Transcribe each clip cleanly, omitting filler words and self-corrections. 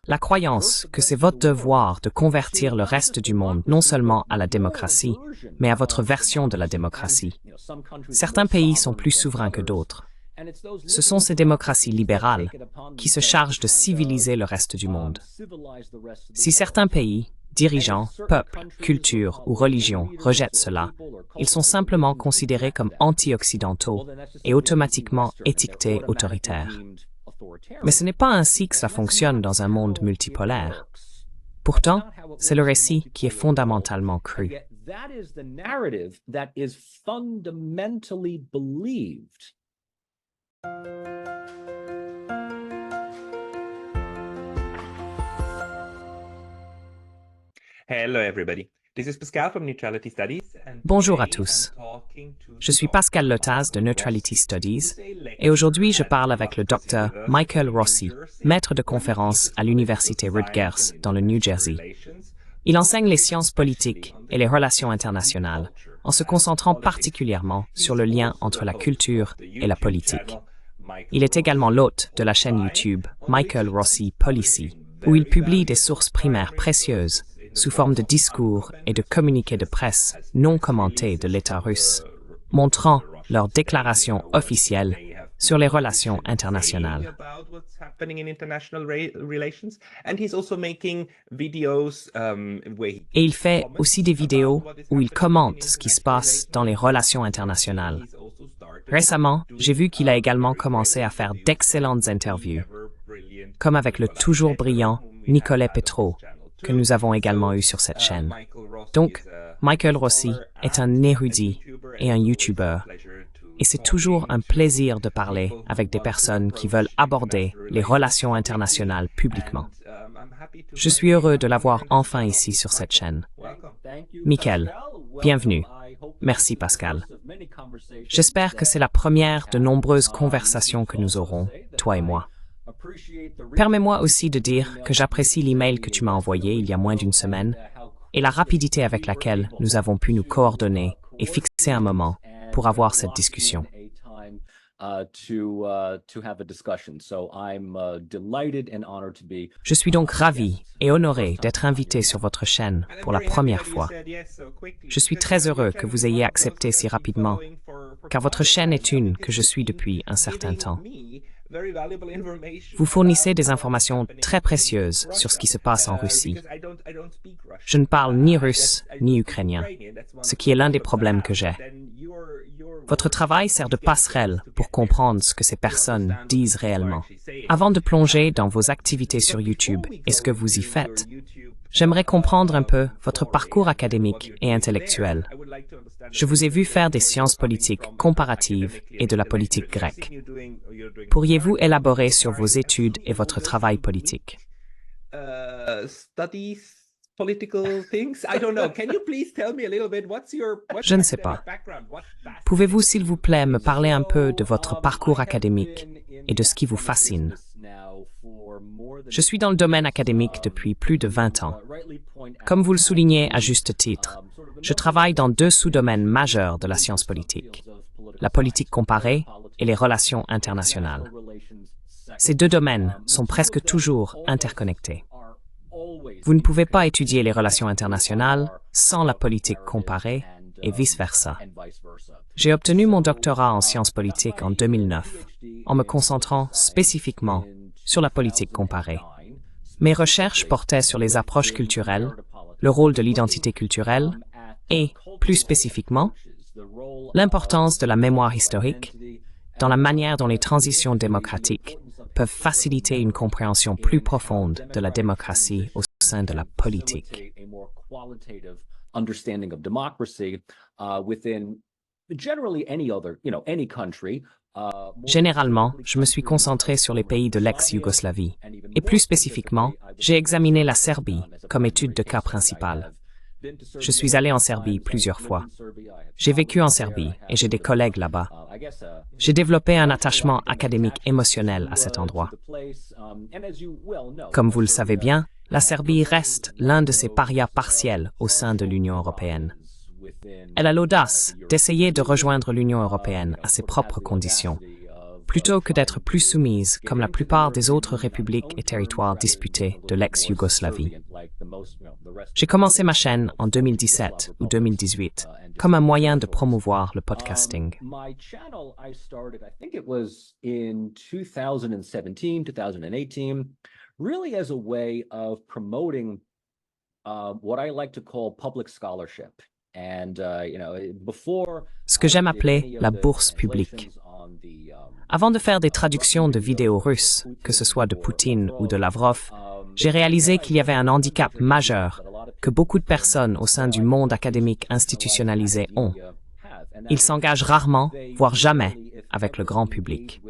La croyance que c'est votre devoir de convertir le reste du monde non seulement à la démocratie, mais à votre version de la démocratie. Certains pays sont plus souverains que d'autres. Ce sont ces démocraties libérales qui se chargent de civiliser le reste du monde. Si certains pays, dirigeants, peuples, cultures ou religions rejettent cela, ils sont simplement considérés comme anti-occidentaux et automatiquement étiquetés autoritaires. Mais ce n'est pas ainsi que ça fonctionne dans un monde multipolaire. Pourtant, c'est le récit qui est fondamentalement cru. Hello everybody. This is Pascal from Neutrality Studies. Bonjour à tous. Je suis Pascal Lotaz de Neutrality Studies et aujourd'hui je parle avec le Dr Michael Rossi, maître de conférence à l'Université Rutgers dans le New Jersey. Il enseigne les sciences politiques et les relations internationales en se concentrant particulièrement sur le lien entre la culture et la politique. Il est également l'hôte de la chaîne YouTube Michael Rossi Policy, où il publie des sources primaires précieuses sous forme de discours et de communiqués de presse non commentés de l'État russe, montrant leurs déclarations officielles sur les relations internationales. Et il fait aussi des vidéos où il commente ce qui se passe dans les relations internationales. Récemment, j'ai vu qu'il a également commencé à faire d'excellentes interviews, comme avec le toujours brillant Nicolas Petro, que nous avons également eu sur cette chaîne. Donc, Michael Rossi est un érudit et un YouTuber, et c'est toujours un plaisir de parler avec des personnes qui veulent aborder les relations internationales publiquement. Je suis heureux de l'avoir enfin ici sur cette chaîne. Michael, bienvenue. Merci Pascal. J'espère que c'est la première de nombreuses conversations que nous aurons, toi et moi. Permets-moi aussi de dire que j'apprécie l'email que tu m'as envoyé il y a moins d'une semaine et la rapidité avec laquelle nous avons pu nous coordonner et fixer un moment pour avoir cette discussion. Je suis donc ravi et honoré d'être invité sur votre chaîne pour la première fois. Je suis très heureux que vous ayez accepté si rapidement, car votre chaîne est une que je suis depuis un certain temps. Vous fournissez des informations très précieuses sur ce qui se passe en Russie. Je ne parle ni russe ni ukrainien, ce qui est l'un des problèmes que j'ai. Votre travail sert de passerelle pour comprendre ce que ces personnes disent réellement. Avant de plonger dans vos activités sur YouTube et ce que vous y faites, j'aimerais comprendre un peu votre parcours académique et intellectuel. Je vous ai vu faire des sciences politiques comparatives et de la politique grecque. Pourriez-vous élaborer sur vos études et votre travail politique? Je ne sais pas. Pouvez-vous, s'il vous plaît, me parler un peu de votre parcours académique et de ce qui vous fascine? Je suis dans le domaine académique depuis plus de 20 ans. Comme vous le soulignez à juste titre, je travaille dans deux sous-domaines majeurs de la science politique, la politique comparée et les relations internationales. Ces deux domaines sont presque toujours interconnectés. Vous ne pouvez pas étudier les relations internationales sans la politique comparée et vice-versa. J'ai obtenu mon doctorat en sciences politiques en 2009, en me concentrant spécifiquement sur la politique comparée. Mes recherches portaient sur les approches culturelles, le rôle de l'identité culturelle et, plus spécifiquement, l'importance de la mémoire historique dans la manière dont les transitions démocratiques peuvent faciliter une compréhension plus profonde de la démocratie au sein de la politique. Généralement, je me suis concentré sur les pays de l'ex-Yougoslavie, et plus spécifiquement, j'ai examiné la Serbie comme étude de cas principale. Je suis allé en Serbie plusieurs fois. J'ai vécu en Serbie et j'ai des collègues là-bas. J'ai développé un attachement académique émotionnel à cet endroit. Comme vous le savez bien, la Serbie reste l'un de ces parias partiels au sein de l'Union européenne. Elle a l'audace d'essayer de rejoindre l'Union européenne à ses propres conditions. plutôt que d'être plus soumise comme la plupart des autres républiques et territoires disputés de l'ex-Yougoslavie. J'ai commencé ma chaîne en 2017 ou 2018 comme un moyen de promouvoir le podcasting. My channel I started, I think it was in 2017, 2018, really as a way of promoting what I like to call public scholarship. And, before Ce que j'aime appeler la bourse publique. Avant de faire des traductions de vidéos russes, que ce soit de Poutine ou de Lavrov, j'ai réalisé qu'il y avait un handicap majeur que beaucoup de personnes au sein du monde académique institutionnalisé ont. Ils s'engagent rarement, voire jamais, avec le grand public.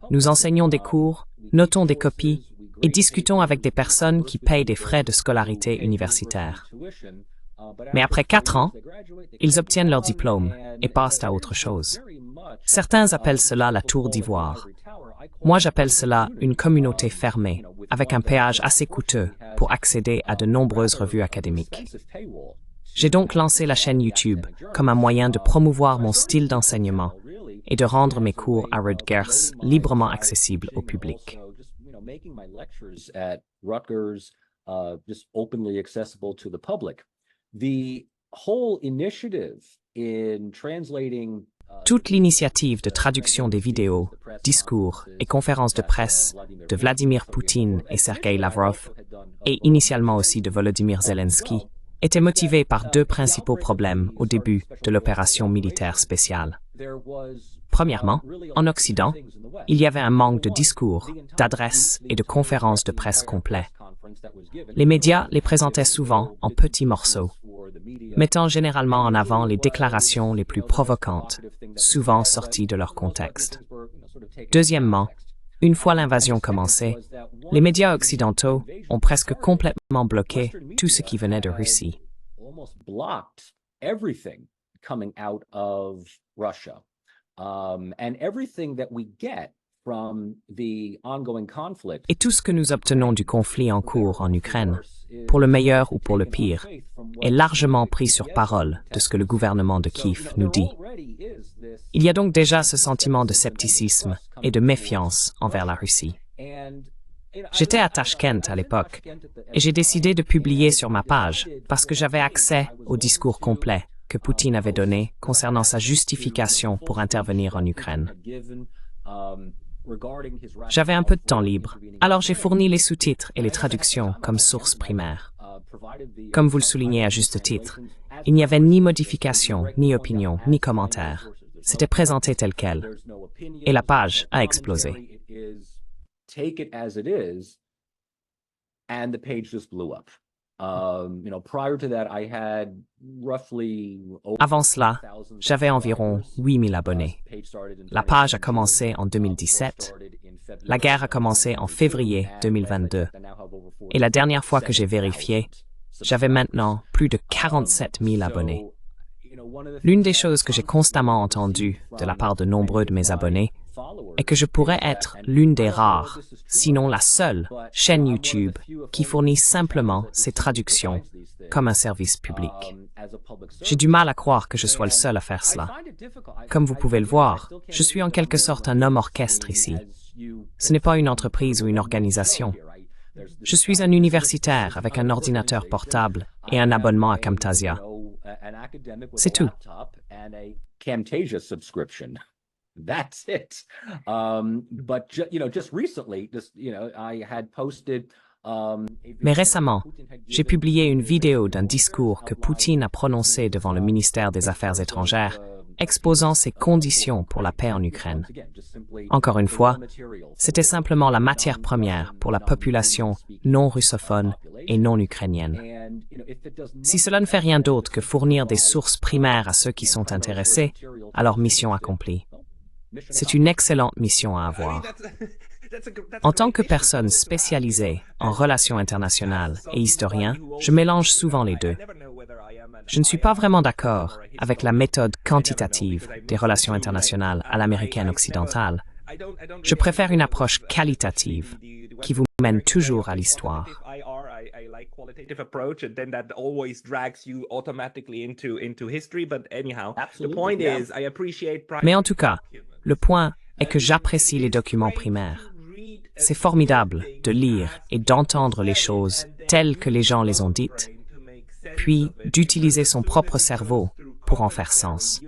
Nous enseignons des cours, notons des copies et discutons avec des personnes qui payent des frais de scolarité universitaire. Mais après 4 ans, ils obtiennent leur diplôme et passent à autre chose. Certains appellent cela la tour d'ivoire. Moi, j'appelle cela une communauté fermée, avec un péage assez coûteux pour accéder à de nombreuses revues académiques. J'ai donc lancé la chaîne YouTube comme un moyen de promouvoir mon style d'enseignement et de rendre mes cours à Rutgers librement accessibles au public. Toute l'initiative de traduction des vidéos, discours et conférences de presse de Vladimir Poutine et Sergei Lavrov, et initialement aussi de Volodymyr Zelensky, était motivée par 2 principaux problèmes au début de l'opération militaire spéciale. Premièrement, en Occident, il y avait un manque de discours, d'adresses et de conférences de presse complets. Les médias les présentaient souvent en petits morceaux, mettant généralement en avant les déclarations les plus provocantes, souvent sorties de leur contexte. Deuxièmement, une fois l'invasion commencée, les médias occidentaux ont presque complètement bloqué tout ce qui venait de Russie. Et tout ce que nous obtenons du conflit en cours en Ukraine, pour le meilleur ou pour le pire, est largement pris sur parole de ce que le gouvernement de Kiev nous dit. Il y a donc déjà ce sentiment de scepticisme et de méfiance envers la Russie. J'étais à Tachkent à l'époque et j'ai décidé de publier sur ma page parce que j'avais accès au discours complet que Poutine avait donné concernant sa justification pour intervenir en Ukraine. J'avais un peu de temps libre, alors j'ai fourni les sous-titres et les traductions comme source primaire. Comme vous le soulignez à juste titre, il n'y avait ni modification, ni opinion, ni commentaire. C'était présenté tel quel. Et la page a explosé. Avant cela, j'avais environ 8000 abonnés. La page a commencé en 2017. La guerre a commencé en février 2022. Et la dernière fois que j'ai vérifié, j'avais maintenant plus de 47 000 abonnés. L'une des choses que j'ai constamment entendues de la part de nombreux de mes abonnés est que je pourrais être l'une des rares, sinon la seule, chaîne YouTube qui fournit simplement ses traductions comme un service public. J'ai du mal à croire que je sois le seul à faire cela. Comme vous pouvez le voir, je suis en quelque sorte un homme orchestre ici. Ce n'est pas une entreprise ou une organisation. Je suis un universitaire avec un ordinateur portable et un abonnement à Camtasia. C'est tout. That's it. But just recently, I had posted. Mais récemment, j'ai publié une vidéo d'un discours que Poutine a prononcé devant le ministère des Affaires étrangères, exposant ses conditions pour la paix en Ukraine. Encore une fois, c'était simplement la matière première pour la population non russophone et non ukrainienne. Si cela ne fait rien d'autre que fournir des sources primaires à ceux qui sont intéressés, alors mission accomplie. C'est une excellente mission à avoir. En tant que personne spécialisée en relations internationales et historien, je mélange souvent les deux. Je ne suis pas vraiment d'accord avec la méthode quantitative des relations internationales à l'américaine occidentale. Je préfère une approche qualitative qui vous mène toujours à l'histoire. Mais en tout cas, le point est que j'apprécie les documents primaires. C'est formidable de lire et d'entendre les choses telles que les gens les ont dites, puis d'utiliser son propre cerveau pour en faire sens.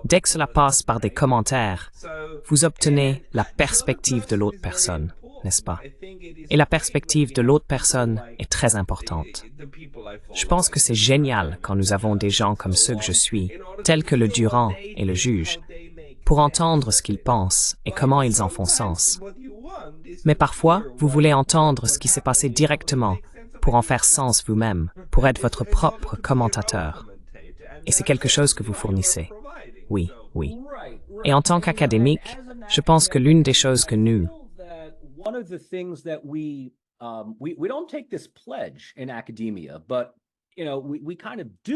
Dès que cela passe par des commentaires, vous obtenez la perspective de l'autre personne, n'est-ce pas? Et la perspective de l'autre personne est très importante. Je pense que c'est génial quand nous avons des gens comme ceux que je suis, tels que le Durand et le juge, pour entendre ce qu'ils pensent et comment ils en font sens. Mais parfois, vous voulez entendre ce qui s'est passé directement pour en faire sens vous-même, pour être votre propre commentateur. Et c'est quelque chose que vous fournissez. Oui, oui. Et en tant qu'académique, je pense que l'une des choses que nous,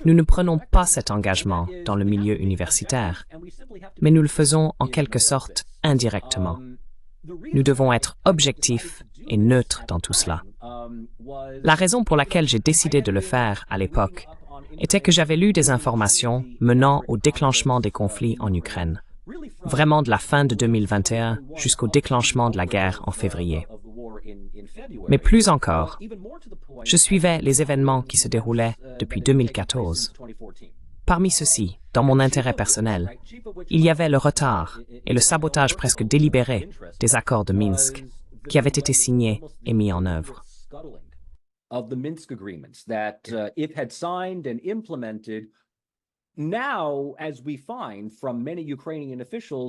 nous ne prenons pas cet engagement dans le milieu universitaire, mais nous le faisons en quelque sorte indirectement. Nous devons être objectifs et neutres dans tout cela. La raison pour laquelle j'ai décidé de le faire à l'époque était que j'avais lu des informations menant au déclenchement des conflits en Ukraine, vraiment de la fin de 2021 jusqu'au déclenchement de la guerre en février. Mais plus encore, je suivais les événements qui se déroulaient depuis 2014. Parmi ceux-ci, dans mon intérêt personnel, il y avait le retard et le sabotage presque délibéré des accords de Minsk qui avaient été signés et mis en œuvre.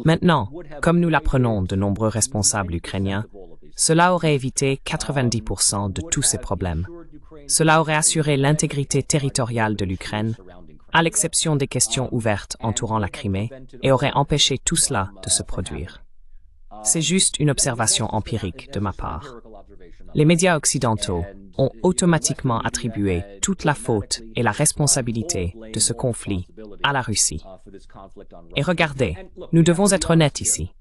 Maintenant, comme nous l'apprenons de nombreux responsables ukrainiens, cela aurait évité 90% de tous ces problèmes. Cela aurait assuré l'intégrité territoriale de l'Ukraine, à l'exception des questions ouvertes entourant la Crimée, et aurait empêché tout cela de se produire. C'est juste une observation empirique de ma part. Les médias occidentaux ont automatiquement attribué toute la faute et la responsabilité de ce conflit à la Russie. Et regardez, nous devons être honnêtes ici.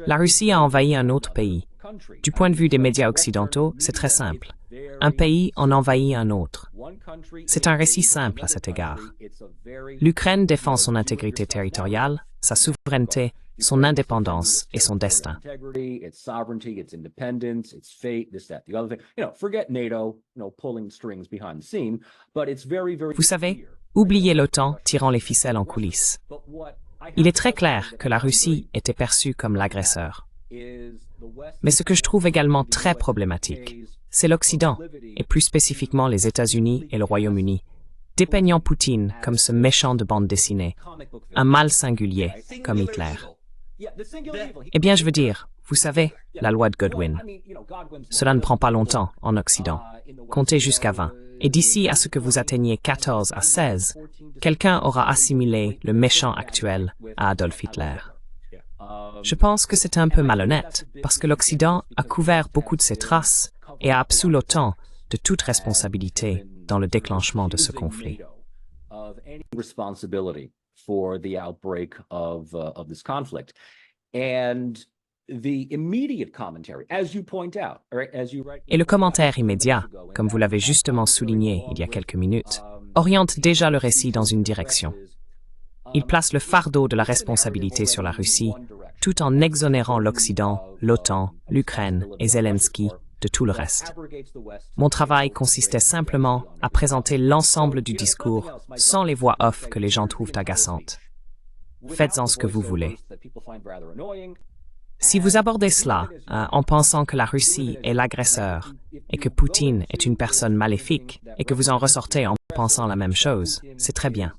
La Russie a envahi un autre pays. Du point de vue des médias occidentaux, c'est très simple. Un pays en envahit un autre. C'est un récit simple à cet égard. L'Ukraine défend son intégrité territoriale, sa souveraineté, son indépendance et son destin. Vous savez, oubliez l'OTAN tirant les ficelles en coulisses. Il est très clair que la Russie était perçue comme l'agresseur. Mais ce que je trouve également très problématique, c'est l'Occident, et plus spécifiquement les États-Unis et le Royaume-Uni, dépeignant Poutine comme ce méchant de bande dessinée, un mal singulier comme Hitler. Eh bien, je veux dire, vous savez, la loi de Godwin. Cela ne prend pas longtemps en Occident. Comptez jusqu'à 20. Et d'ici à ce que vous atteigniez 14 à 16, quelqu'un aura assimilé le méchant actuel à Adolf Hitler. Je pense que c'est un peu malhonnête, parce que l'Occident a couvert beaucoup de ses traces et a absous l'OTAN de toute responsabilité dans le déclenchement de ce conflit. Et le commentaire immédiat, comme vous l'avez justement souligné il y a quelques minutes, oriente déjà le récit dans une direction. Il place le fardeau de la responsabilité sur la Russie, tout en exonérant l'Occident, l'OTAN, l'Ukraine et Zelensky de tout le reste. Mon travail consistait simplement à présenter l'ensemble du discours sans les voix off que les gens trouvent agaçantes. Faites-en ce que vous voulez. Si vous abordez cela en pensant que la Russie est l'agresseur et que Poutine est une personne maléfique et que vous en ressortez en pensant la même chose, c'est très bien.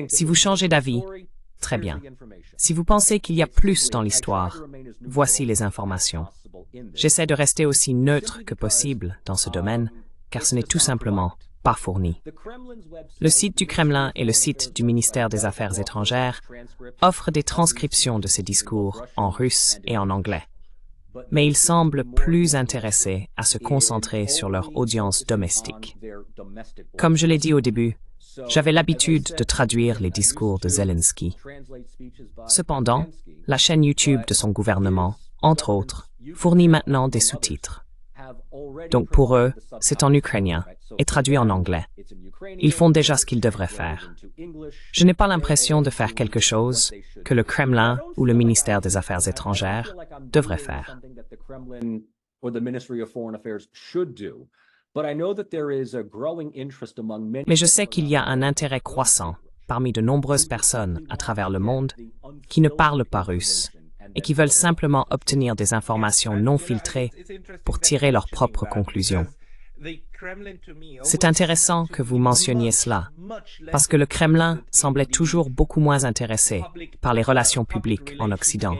Si vous changez d'avis, très bien. Si vous pensez qu'il y a plus dans l'histoire, voici les informations. J'essaie de rester aussi neutre que possible dans ce domaine, car ce n'est tout simplement pas fourni. Le site du Kremlin et le site du ministère des Affaires étrangères offrent des transcriptions de ces discours en russe et en anglais. Mais ils semblent plus intéressés à se concentrer sur leur audience domestique. Comme je l'ai dit au début, j'avais l'habitude de traduire les discours de Zelensky. Cependant, la chaîne YouTube de son gouvernement, entre autres, fournit maintenant des sous-titres. Donc pour eux, c'est en ukrainien et traduit en anglais. Ils font déjà ce qu'ils devraient faire. Je n'ai pas l'impression de faire quelque chose que le Kremlin ou le ministère des Affaires étrangères devrait faire. Mais je sais qu'il y a un intérêt croissant parmi de nombreuses personnes à travers le monde qui ne parlent pas russe et qui veulent simplement obtenir des informations non filtrées pour tirer leurs propres conclusions. C'est intéressant que vous mentionniez cela, parce que le Kremlin semblait toujours beaucoup moins intéressé par les relations publiques en Occident,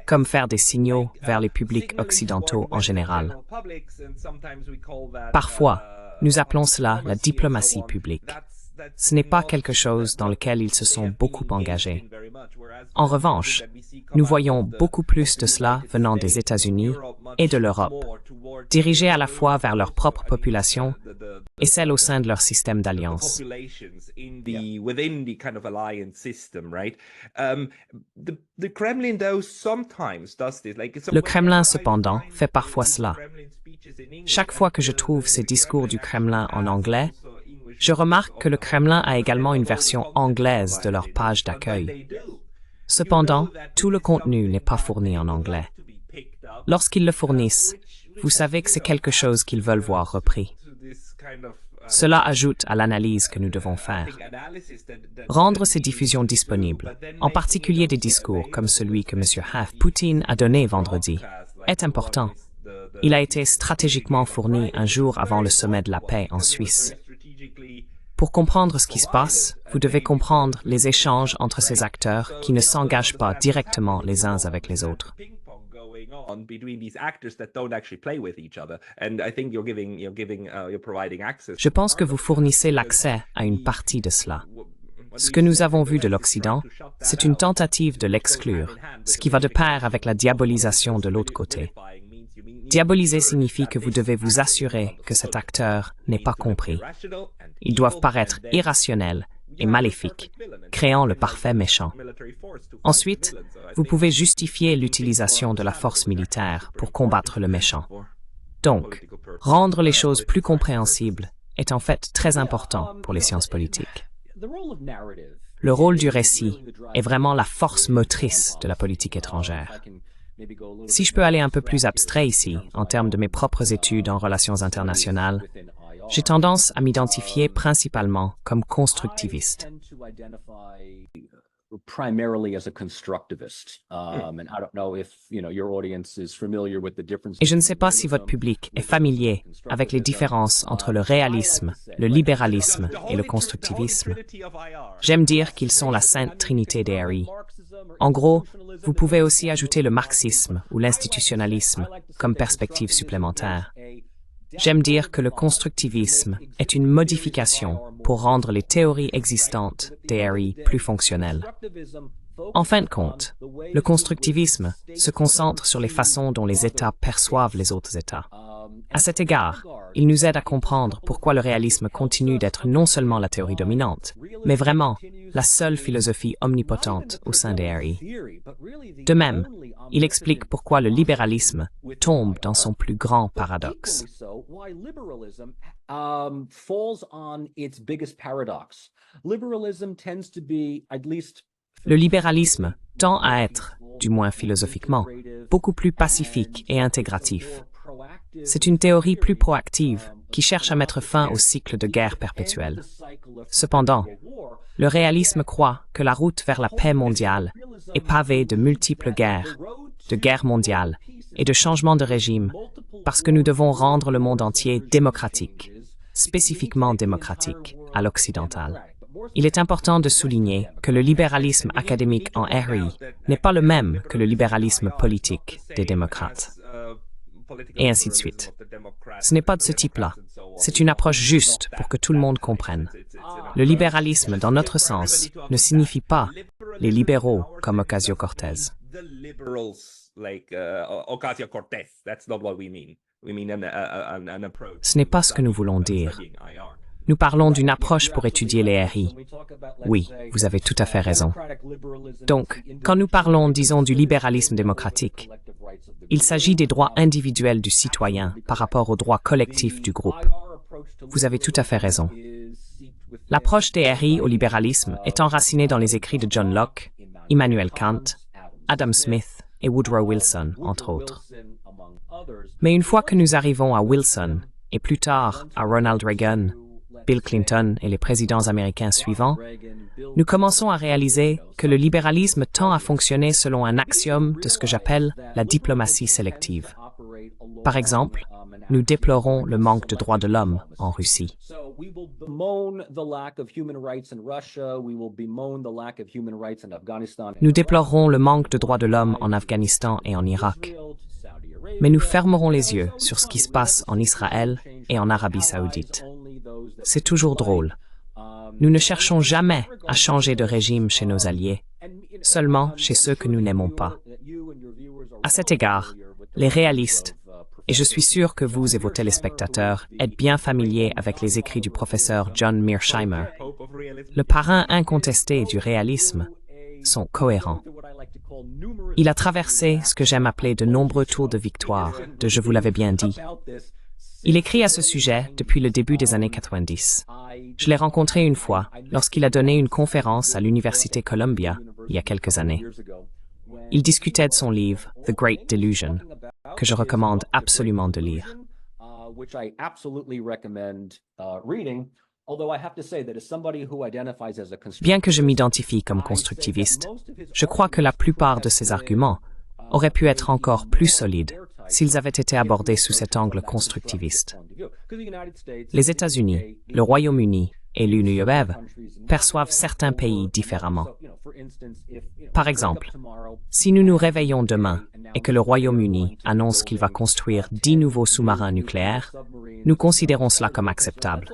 comme faire des signaux vers les publics occidentaux en général. Parfois, nous appelons cela la diplomatie publique. Ce n'est pas quelque chose dans lequel ils se sont beaucoup engagés. En revanche, nous voyons beaucoup plus de cela venant des États-Unis et de l'Europe, dirigés à la fois vers leur propre population et celle au sein de leur système d'alliance. Le Kremlin, cependant, fait parfois cela. Chaque fois que je trouve ces discours du Kremlin en anglais, je remarque que le Kremlin a également une version anglaise de leur page d'accueil. Cependant, tout le contenu n'est pas fourni en anglais. Lorsqu'ils le fournissent, vous savez que c'est quelque chose qu'ils veulent voir repris. Cela ajoute à l'analyse que nous devons faire. Rendre ces diffusions disponibles, en particulier des discours comme celui que M. Poutine a donné vendredi, est important. Il a été stratégiquement fourni un jour avant le sommet de la paix en Suisse. Pour comprendre ce qui se passe, vous devez comprendre les échanges entre ces acteurs qui ne s'engagent pas directement les uns avec les autres. Je pense que vous fournissez l'accès à une partie de cela. Ce que nous avons vu de l'Occident, c'est une tentative de l'exclure, ce qui va de pair avec la diabolisation de l'autre côté. Diaboliser signifie que vous devez vous assurer que cet acteur n'est pas compris. Ils doivent paraître irrationnels et maléfiques, créant le parfait méchant. Ensuite, vous pouvez justifier l'utilisation de la force militaire pour combattre le méchant. Donc, rendre les choses plus compréhensibles est en fait très important pour les sciences politiques. Le rôle du récit est vraiment la force motrice de la politique étrangère. Si je peux aller un peu plus abstrait ici, en termes de mes propres études en relations internationales, j'ai tendance à m'identifier principalement comme constructiviste. Et je ne sais pas si votre public est familier avec les différences entre le réalisme, le libéralisme et le constructivisme. J'aime dire qu'ils sont la sainte trinité des RI. En gros, vous pouvez aussi ajouter le marxisme ou l'institutionnalisme comme perspective supplémentaire. J'aime dire que le constructivisme est une modification pour rendre les théories existantes des RI plus fonctionnelles. En fin de compte, le constructivisme se concentre sur les façons dont les États perçoivent les autres États. À cet égard, il nous aide à comprendre pourquoi le réalisme continue d'être non seulement la théorie dominante, mais vraiment la seule philosophie omnipotente au sein des RI. De même, il explique pourquoi le libéralisme tombe dans son plus grand paradoxe. Le libéralisme tend à être, du moins philosophiquement, beaucoup plus pacifique et intégratif. C'est une théorie plus proactive qui cherche à mettre fin au cycle de guerre perpétuelle. Cependant, le réalisme croit que la route vers la paix mondiale est pavée de multiples guerres mondiales et de changements de régime parce que nous devons rendre le monde entier démocratique, spécifiquement démocratique, à l'occidental. Il est important de souligner que le libéralisme académique en RI n'est pas le même que le libéralisme politique des démocrates. Et ainsi de suite. Ce n'est pas de ce type-là. C'est une approche juste pour que tout le monde comprenne. Le libéralisme, dans notre sens, ne signifie pas les libéraux comme Ocasio-Cortez. Ce n'est pas ce que nous voulons dire. Nous parlons d'une approche pour étudier les RI. Oui, vous avez tout à fait raison. Donc, quand nous parlons, disons, du libéralisme démocratique, Il s'agit des droits individuels du citoyen par rapport aux droits collectifs du groupe. Vous avez tout à fait raison. L'approche des RI au libéralisme est enracinée dans les écrits de John Locke, Immanuel Kant, Adam Smith et Woodrow Wilson, entre autres. Mais une fois que nous arrivons à Wilson, et plus tard à Ronald Reagan, Bill Clinton et les présidents américains suivants, nous commençons à réaliser que le libéralisme tend à fonctionner selon un axiome de ce que j'appelle la diplomatie sélective. Par exemple, nous déplorons le manque de droits de l'homme en Russie. Nous déplorerons le manque de droits de l'homme en Afghanistan et en Irak. Mais nous fermerons les yeux sur ce qui se passe en Israël et en Arabie saoudite. C'est toujours drôle. Nous ne cherchons jamais à changer de régime chez nos alliés, seulement chez ceux que nous n'aimons pas. À cet égard, les réalistes, et je suis sûr que vous et vos téléspectateurs êtes bien familiers avec les écrits du professeur John Mearsheimer, le parrain incontesté du réalisme, sont cohérents. Il a traversé ce que j'aime appeler de nombreux tours de victoire, de je vous l'avais bien dit. Il écrit à ce sujet depuis le début des années 90. Je l'ai rencontré une fois lorsqu'il a donné une conférence à l'Université Columbia il y a quelques années. Il discutait de son livre « The Great Delusion », que je recommande absolument de lire. Bien que je m'identifie comme constructiviste, je crois que la plupart de ces arguments auraient pu être encore plus solides s'ils avaient été abordés sous cet angle constructiviste. Les États-Unis, le Royaume-Uni et l'Union européenne perçoivent certains pays différemment. Par exemple, si nous nous réveillons demain et que le Royaume-Uni annonce qu'il va construire 10 nouveaux sous-marins nucléaires, nous considérons cela comme acceptable.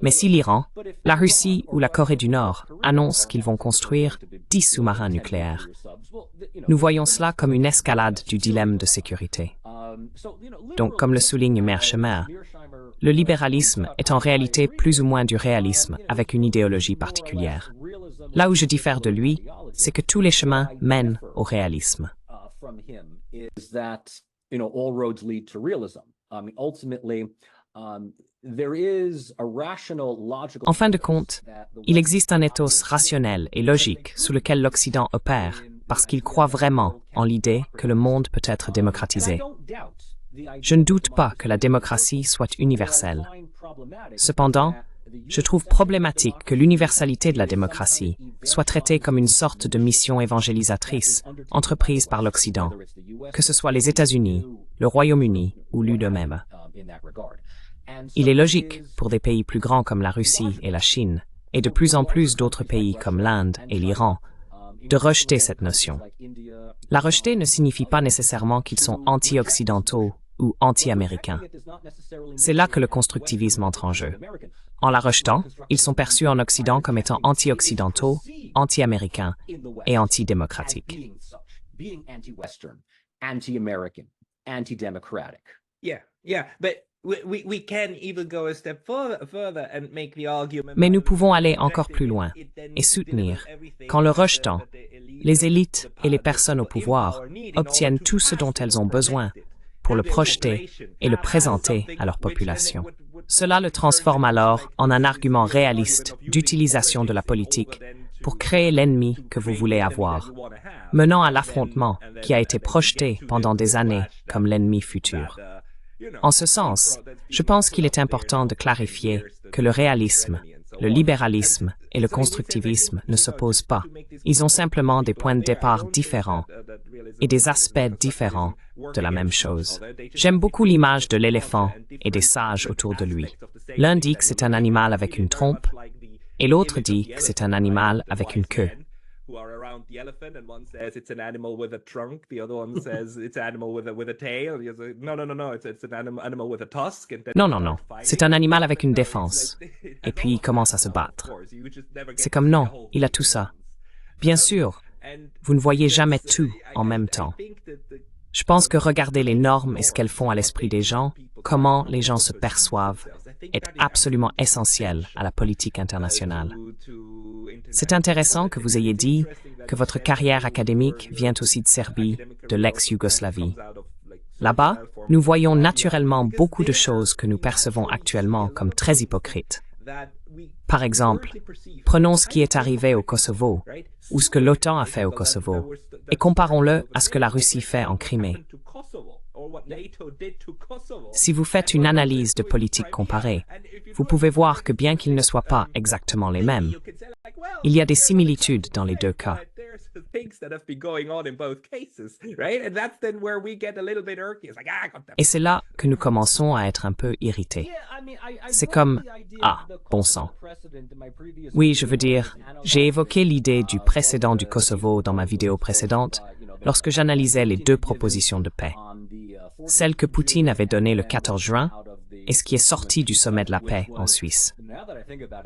Mais si l'Iran, la Russie ou la Corée du Nord annoncent qu'ils vont construire 10 sous-marins nucléaires, nous voyons cela comme une escalade du dilemme de sécurité. Donc, comme le souligne Mearsheimer, le libéralisme est en réalité plus ou moins du réalisme avec une idéologie particulière. Là où je diffère de lui, c'est que tous les chemins mènent au réalisme. En fin de compte, il existe un ethos rationnel et logique sous lequel l'Occident opère parce qu'il croit vraiment en l'idée que le monde peut être démocratisé. Je ne doute pas que la démocratie soit universelle. Cependant, je trouve problématique que l'universalité de la démocratie soit traitée comme une sorte de mission évangélisatrice entreprise par l'Occident, que ce soit les États-Unis, le Royaume-Uni ou lui-même. Il est logique pour des pays plus grands comme la Russie et la Chine, et de plus en plus d'autres pays comme l'Inde et l'Iran, de rejeter cette notion. La rejeter ne signifie pas nécessairement qu'ils sont anti-occidentaux ou anti-américains. C'est là que le constructivisme entre en jeu. En la rejetant, ils sont perçus en Occident comme étant anti-occidentaux, anti-américains et anti-démocratiques. Mais nous pouvons aller encore plus loin et soutenir qu'en le rejetant, les élites et les personnes au pouvoir obtiennent tout ce dont elles ont besoin pour le projeter et le présenter à leur population. Cela le transforme alors en un argument réaliste d'utilisation de la politique pour créer l'ennemi que vous voulez avoir, menant à l'affrontement qui a été projeté pendant des années comme l'ennemi futur. En ce sens, je pense qu'il est important de clarifier que le réalisme, le libéralisme et le constructivisme ne s'opposent pas. Ils ont simplement des points de départ différents et des aspects différents de la même chose. J'aime beaucoup l'image de l'éléphant et des sages autour de lui. L'un dit que c'est un animal avec une trompe et l'autre dit que c'est un animal avec une queue. Non, c'est un animal avec une défense. Et puis il commence à se battre. C'est comme non, il a tout ça. Bien sûr, vous ne voyez jamais tout en même temps. Je pense que regarder les normes et ce qu'elles font à l'esprit des gens, comment les gens se perçoivent, est absolument essentiel à la politique internationale. C'est intéressant que vous ayez dit que votre carrière académique vient aussi de Serbie, de l'ex-Yougoslavie. Là-bas, nous voyons naturellement beaucoup de choses que nous percevons actuellement comme très hypocrites. Par exemple, prenons ce qui est arrivé au Kosovo, ou ce que l'OTAN a fait au Kosovo, et comparons-le à ce que la Russie fait en Crimée. Si vous faites une analyse de politique comparée, vous pouvez voir que bien qu'ils ne soient pas exactement les mêmes, il y a des similitudes dans les deux cas. Et c'est là que nous commençons à être un peu irrités. C'est comme « Ah, bon sang ». Oui, je veux dire, j'ai évoqué l'idée du précédent du Kosovo dans ma vidéo précédente lorsque j'analysais les deux propositions de paix. Celle que Poutine avait donnée le 14 juin et ce qui est sorti du sommet de la paix en Suisse.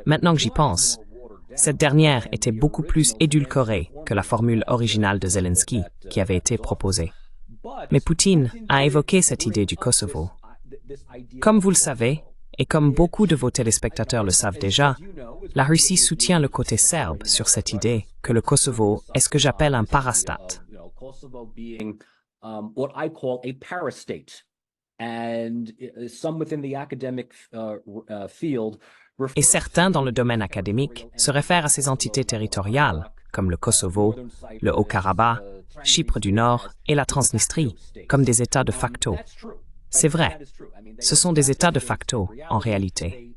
Maintenant que j'y pense, cette dernière était beaucoup plus édulcorée que la formule originale de Zelensky qui avait été proposée. Mais Poutine a évoqué cette idée du Kosovo. Comme vous le savez, et comme beaucoup de vos téléspectateurs le savent déjà, la Russie soutient le côté serbe sur cette idée que le Kosovo est ce que j'appelle un parastate. Et certains dans le domaine académique se réfèrent à ces entités territoriales, comme le Kosovo, le Haut-Karabakh, Chypre du Nord et la Transnistrie, comme des États de facto. C'est vrai, ce sont des États de facto, en réalité.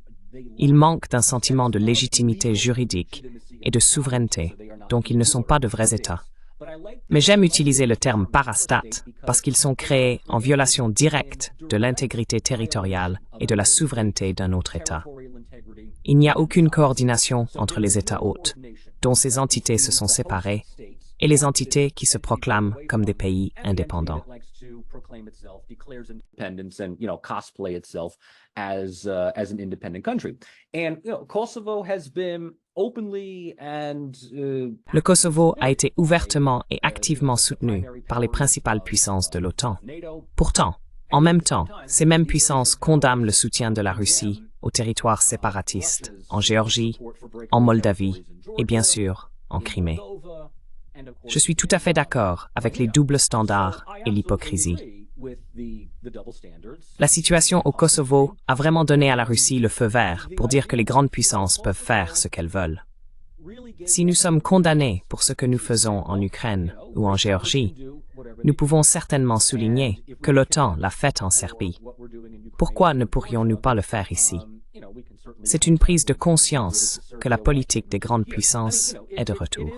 Ils manquent d'un sentiment de légitimité juridique et de souveraineté, donc ils ne sont pas de vrais États. Mais j'aime utiliser le terme parastate parce qu'ils sont créés en violation directe de l'intégrité territoriale et de la souveraineté d'un autre État. Il n'y a aucune coordination entre les États hôtes, dont ces entités se sont séparées, et les entités qui se proclament comme des pays indépendants. Le Kosovo a été ouvertement et activement soutenu par les principales puissances de l'OTAN. Pourtant, en même temps, ces mêmes puissances condamnent le soutien de la Russie aux territoires séparatistes, en Géorgie, en Moldavie et bien sûr en Crimée. Je suis tout à fait d'accord avec les doubles standards et l'hypocrisie. La situation au Kosovo a vraiment donné à la Russie le feu vert pour dire que les grandes puissances peuvent faire ce qu'elles veulent. Si nous sommes condamnés pour ce que nous faisons en Ukraine ou en Géorgie, nous pouvons certainement souligner que l'OTAN l'a fait en Serbie. Pourquoi ne pourrions-nous pas le faire ici? C'est une prise de conscience que la politique des grandes puissances est de retour.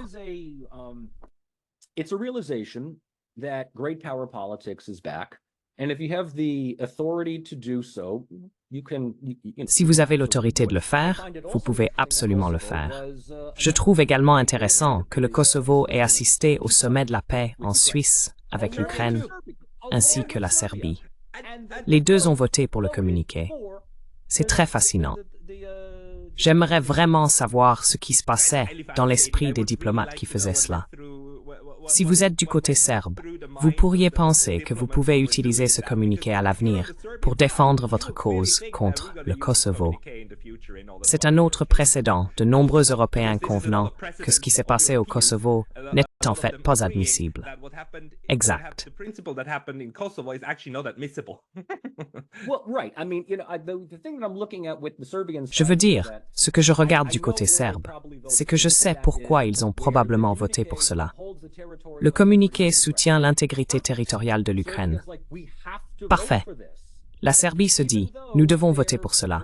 Si vous avez l'autorité de le faire, vous pouvez absolument le faire. Je trouve également intéressant que le Kosovo ait assisté au sommet de la paix en Suisse avec l'Ukraine, ainsi que la Serbie. Les deux ont voté pour le communiqué. C'est très fascinant. J'aimerais vraiment savoir ce qui se passait dans l'esprit des diplomates qui faisaient cela. Si vous êtes du côté serbe, vous pourriez penser que vous pouvez utiliser ce communiqué à l'avenir pour défendre votre cause contre le Kosovo. C'est un autre précédent de nombreux Européens convenant que ce qui s'est passé au Kosovo n'est en fait pas admissible. Exact. Je veux dire, ce que je regarde du côté serbe, c'est que je sais pourquoi ils ont probablement voté pour cela. Le communiqué soutient l'intégrité territoriale de l'Ukraine. Parfait. La Serbie se dit, nous devons voter pour cela,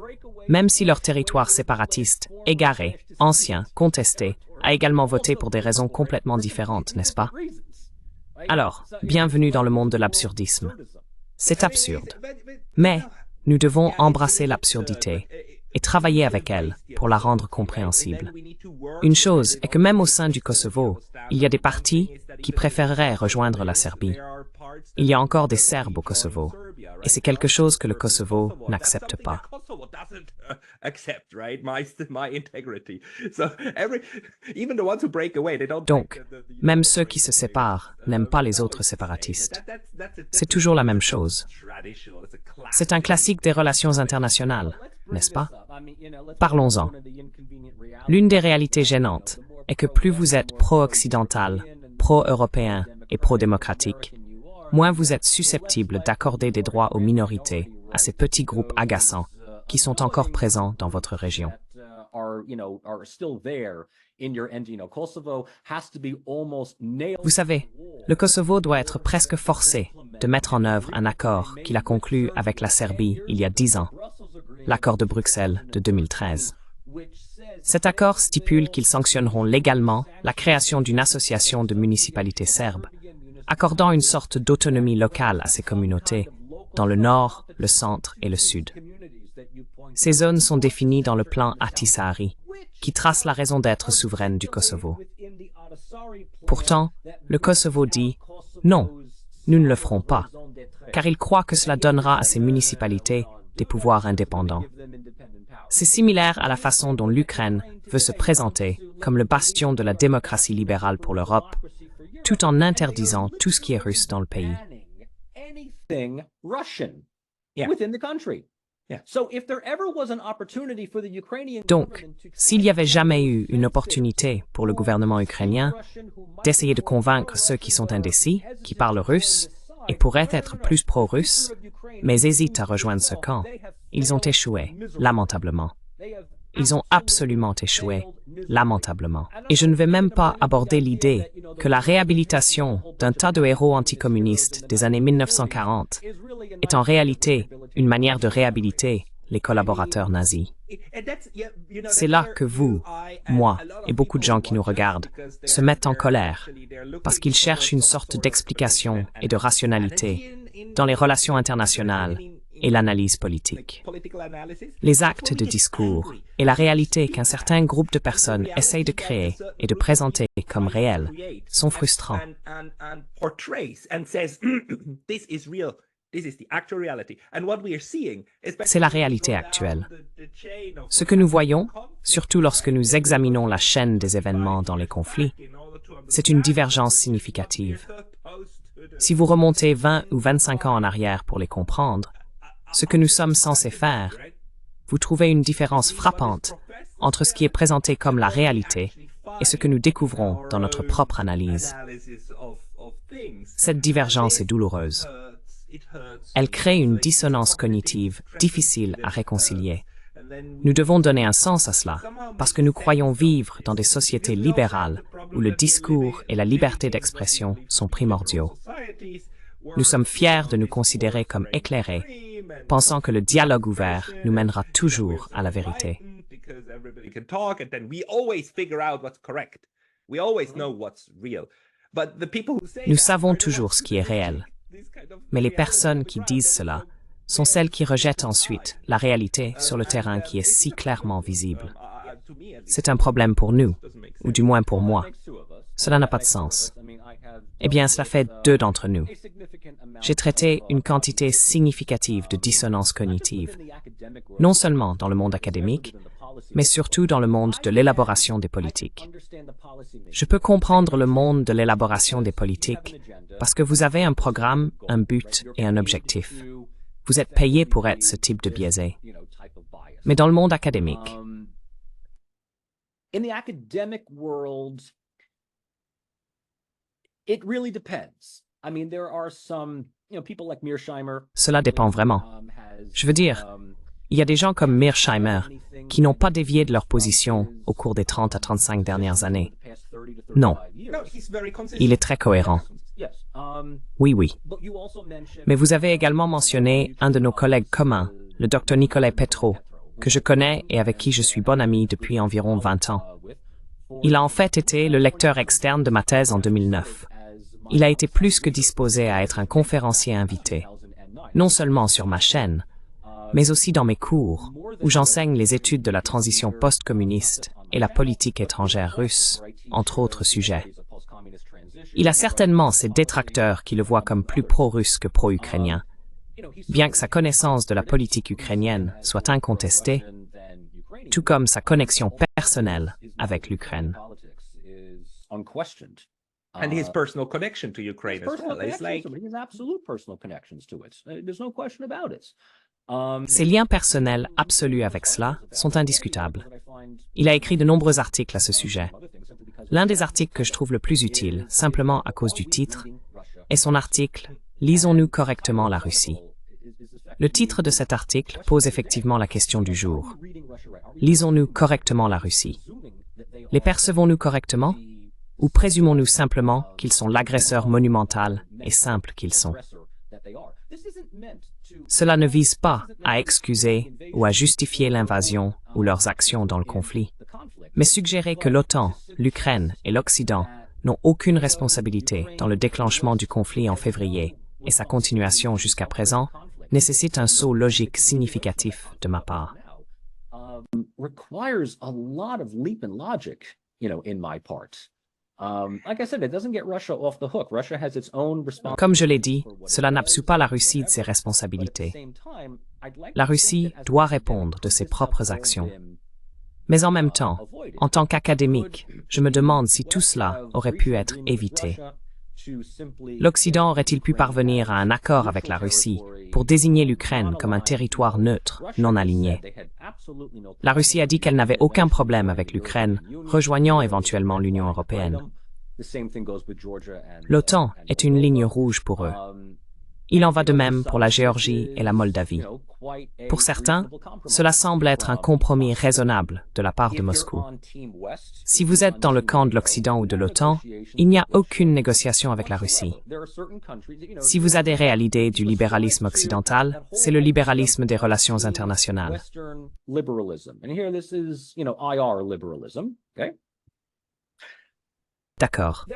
même si leur territoire séparatiste, égaré, ancien, contesté, a également voté pour des raisons complètement différentes, n'est-ce pas? Alors, bienvenue dans le monde de l'absurdisme. C'est absurde. Mais nous devons embrasser l'absurdité et travailler avec elle pour la rendre compréhensible. Une chose est que même au sein du Kosovo, il y a des partis qui préféreraient rejoindre la Serbie. Il y a encore des Serbes au Kosovo, et c'est quelque chose que le Kosovo n'accepte pas. Donc, même ceux qui se séparent n'aiment pas les autres séparatistes. C'est toujours la même chose. C'est un classique des relations internationales. n'est-ce pas? Parlons-en. L'une des réalités gênantes est que plus vous êtes pro-occidental, pro-européen et pro-démocratique, moins vous êtes susceptible d'accorder des droits aux minorités, à ces petits groupes agaçants qui sont encore présents dans votre région. Vous savez, le Kosovo doit être presque forcé de mettre en œuvre un accord qu'il a conclu avec la Serbie il y a 10 ans, l'accord de Bruxelles de 2013. Cet accord stipule qu'ils sanctionneront légalement la création d'une association de municipalités serbes, accordant une sorte d'autonomie locale à ces communautés, dans le nord, le centre et le sud. Ces zones sont définies dans le plan Ahtisaari, qui trace la raison d'être souveraine du Kosovo. Pourtant, le Kosovo dit « Non, nous ne le ferons pas », car il croit que cela donnera à ces municipalités des pouvoirs indépendants. C'est similaire à la façon dont l'Ukraine veut se présenter comme le bastion de la démocratie libérale pour l'Europe, tout en interdisant tout ce qui est russe dans le pays. Donc, s'il n'y avait jamais eu une opportunité pour le gouvernement ukrainien d'essayer de convaincre ceux qui sont indécis, qui parlent russe, et pourraient être plus pro-russes, mais hésitent à rejoindre ce camp, ils ont échoué, lamentablement. Ils ont absolument échoué, lamentablement. Et je ne vais même pas aborder l'idée que la réhabilitation d'un tas de héros anticommunistes des années 1940 est en réalité une manière de réhabiliter les collaborateurs nazis. C'est là que vous, moi et beaucoup de gens qui nous regardent se mettent en colère parce qu'ils cherchent une sorte d'explication et de rationalité dans les relations internationales et l'analyse politique. Les actes de discours et la réalité qu'un certain groupe de personnes essayent de créer et de présenter comme réels sont frustrants. C'est la réalité actuelle. Ce que nous voyons, surtout lorsque nous examinons la chaîne des événements dans les conflits, c'est une divergence significative. Si vous remontez 20 ou 25 ans en arrière pour les comprendre, ce que nous sommes censés faire, vous trouvez une différence frappante entre ce qui est présenté comme la réalité et ce que nous découvrons dans notre propre analyse. Cette divergence est douloureuse. Elle crée une dissonance cognitive difficile à réconcilier. Nous devons donner un sens à cela, parce que nous croyons vivre dans des sociétés libérales où le discours et la liberté d'expression sont primordiaux. Nous sommes fiers de nous considérer comme éclairés, pensant que le dialogue ouvert nous mènera toujours à la vérité. Nous savons toujours ce qui est réel, mais les personnes qui disent cela sont celles qui rejettent ensuite la réalité sur le terrain qui est si clairement visible. C'est un problème pour nous, ou du moins pour moi. Cela n'a pas de sens. Eh bien, cela fait 2 d'entre nous. J'ai traité une quantité significative de dissonance cognitive, non seulement dans le monde académique, mais surtout dans le monde de l'élaboration des politiques. Je peux comprendre le monde de l'élaboration des politiques parce que vous avez un programme, un but et un objectif. Vous êtes payé pour être ce type de biaisé. Mais dans le monde académique, cela dépend vraiment. Je veux dire, il y a des gens comme Mearsheimer qui n'ont pas dévié de leur position au cours des 30 à 35 dernières années. Non. Il est très cohérent. Oui, oui. Mais vous avez également mentionné un de nos collègues communs, le Dr Nicolae Petro, que je connais et avec qui je suis bon ami depuis environ 20 ans. Il a en fait été le lecteur externe de ma thèse en 2009. Il a été plus que disposé à être un conférencier invité, non seulement sur ma chaîne, mais aussi dans mes cours, où j'enseigne les études de la transition post-communiste et la politique étrangère russe, entre autres sujets. Il a certainement ses détracteurs qui le voient comme plus pro-russe que pro-ukrainien, bien que sa connaissance de la politique ukrainienne soit incontestée, tout comme sa connexion personnelle avec l'Ukraine. And his personal connection to Ukraine as well. It's like his absolute personal connections to it. There's no question about it. Ses liens personnels absolus avec cela sont indiscutables. Il a écrit de nombreux articles à ce sujet. L'un des articles que je trouve le plus utile, simplement à cause du titre, est son article « Lisons-nous correctement la Russie ». Le titre de cet article pose effectivement la question du jour. Lisons-nous correctement la Russie? Les percevons-nous correctement? Ou présumons-nous simplement qu'ils sont l'agresseur monumental et simple qu'ils sont? Cela ne vise pas à excuser ou à justifier l'invasion ou leurs actions dans le conflit, mais suggérer que l'OTAN, l'Ukraine et l'Occident n'ont aucune responsabilité dans le déclenchement du conflit en février et sa continuation jusqu'à présent nécessite un saut logique significatif de ma part. Requires a lot of leap and logic, in my part. Like I said, it doesn't get Russia off the hook. Russia has its own responsibility. Comme je l'ai dit, cela n'absout pas la Russie de ses responsabilités. La Russie doit répondre de ses propres actions. Mais en même temps, en tant qu'académique, je me demande si tout cela aurait pu être évité. L'Occident aurait-il pu parvenir à un accord avec la Russie pour désigner l'Ukraine comme un territoire neutre, non aligné? La Russie a dit qu'elle n'avait aucun problème avec l'Ukraine, rejoignant éventuellement l'Union européenne. L'OTAN est une ligne rouge pour eux. Il en va de même pour la Géorgie et la Moldavie. Pour certains, cela semble être un compromis raisonnable de la part de Moscou. Si vous êtes dans le camp de l'Occident ou de l'OTAN, il n'y a aucune négociation avec la Russie. Si vous adhérez à l'idée du libéralisme occidental, c'est le libéralisme des relations internationales. D'accord.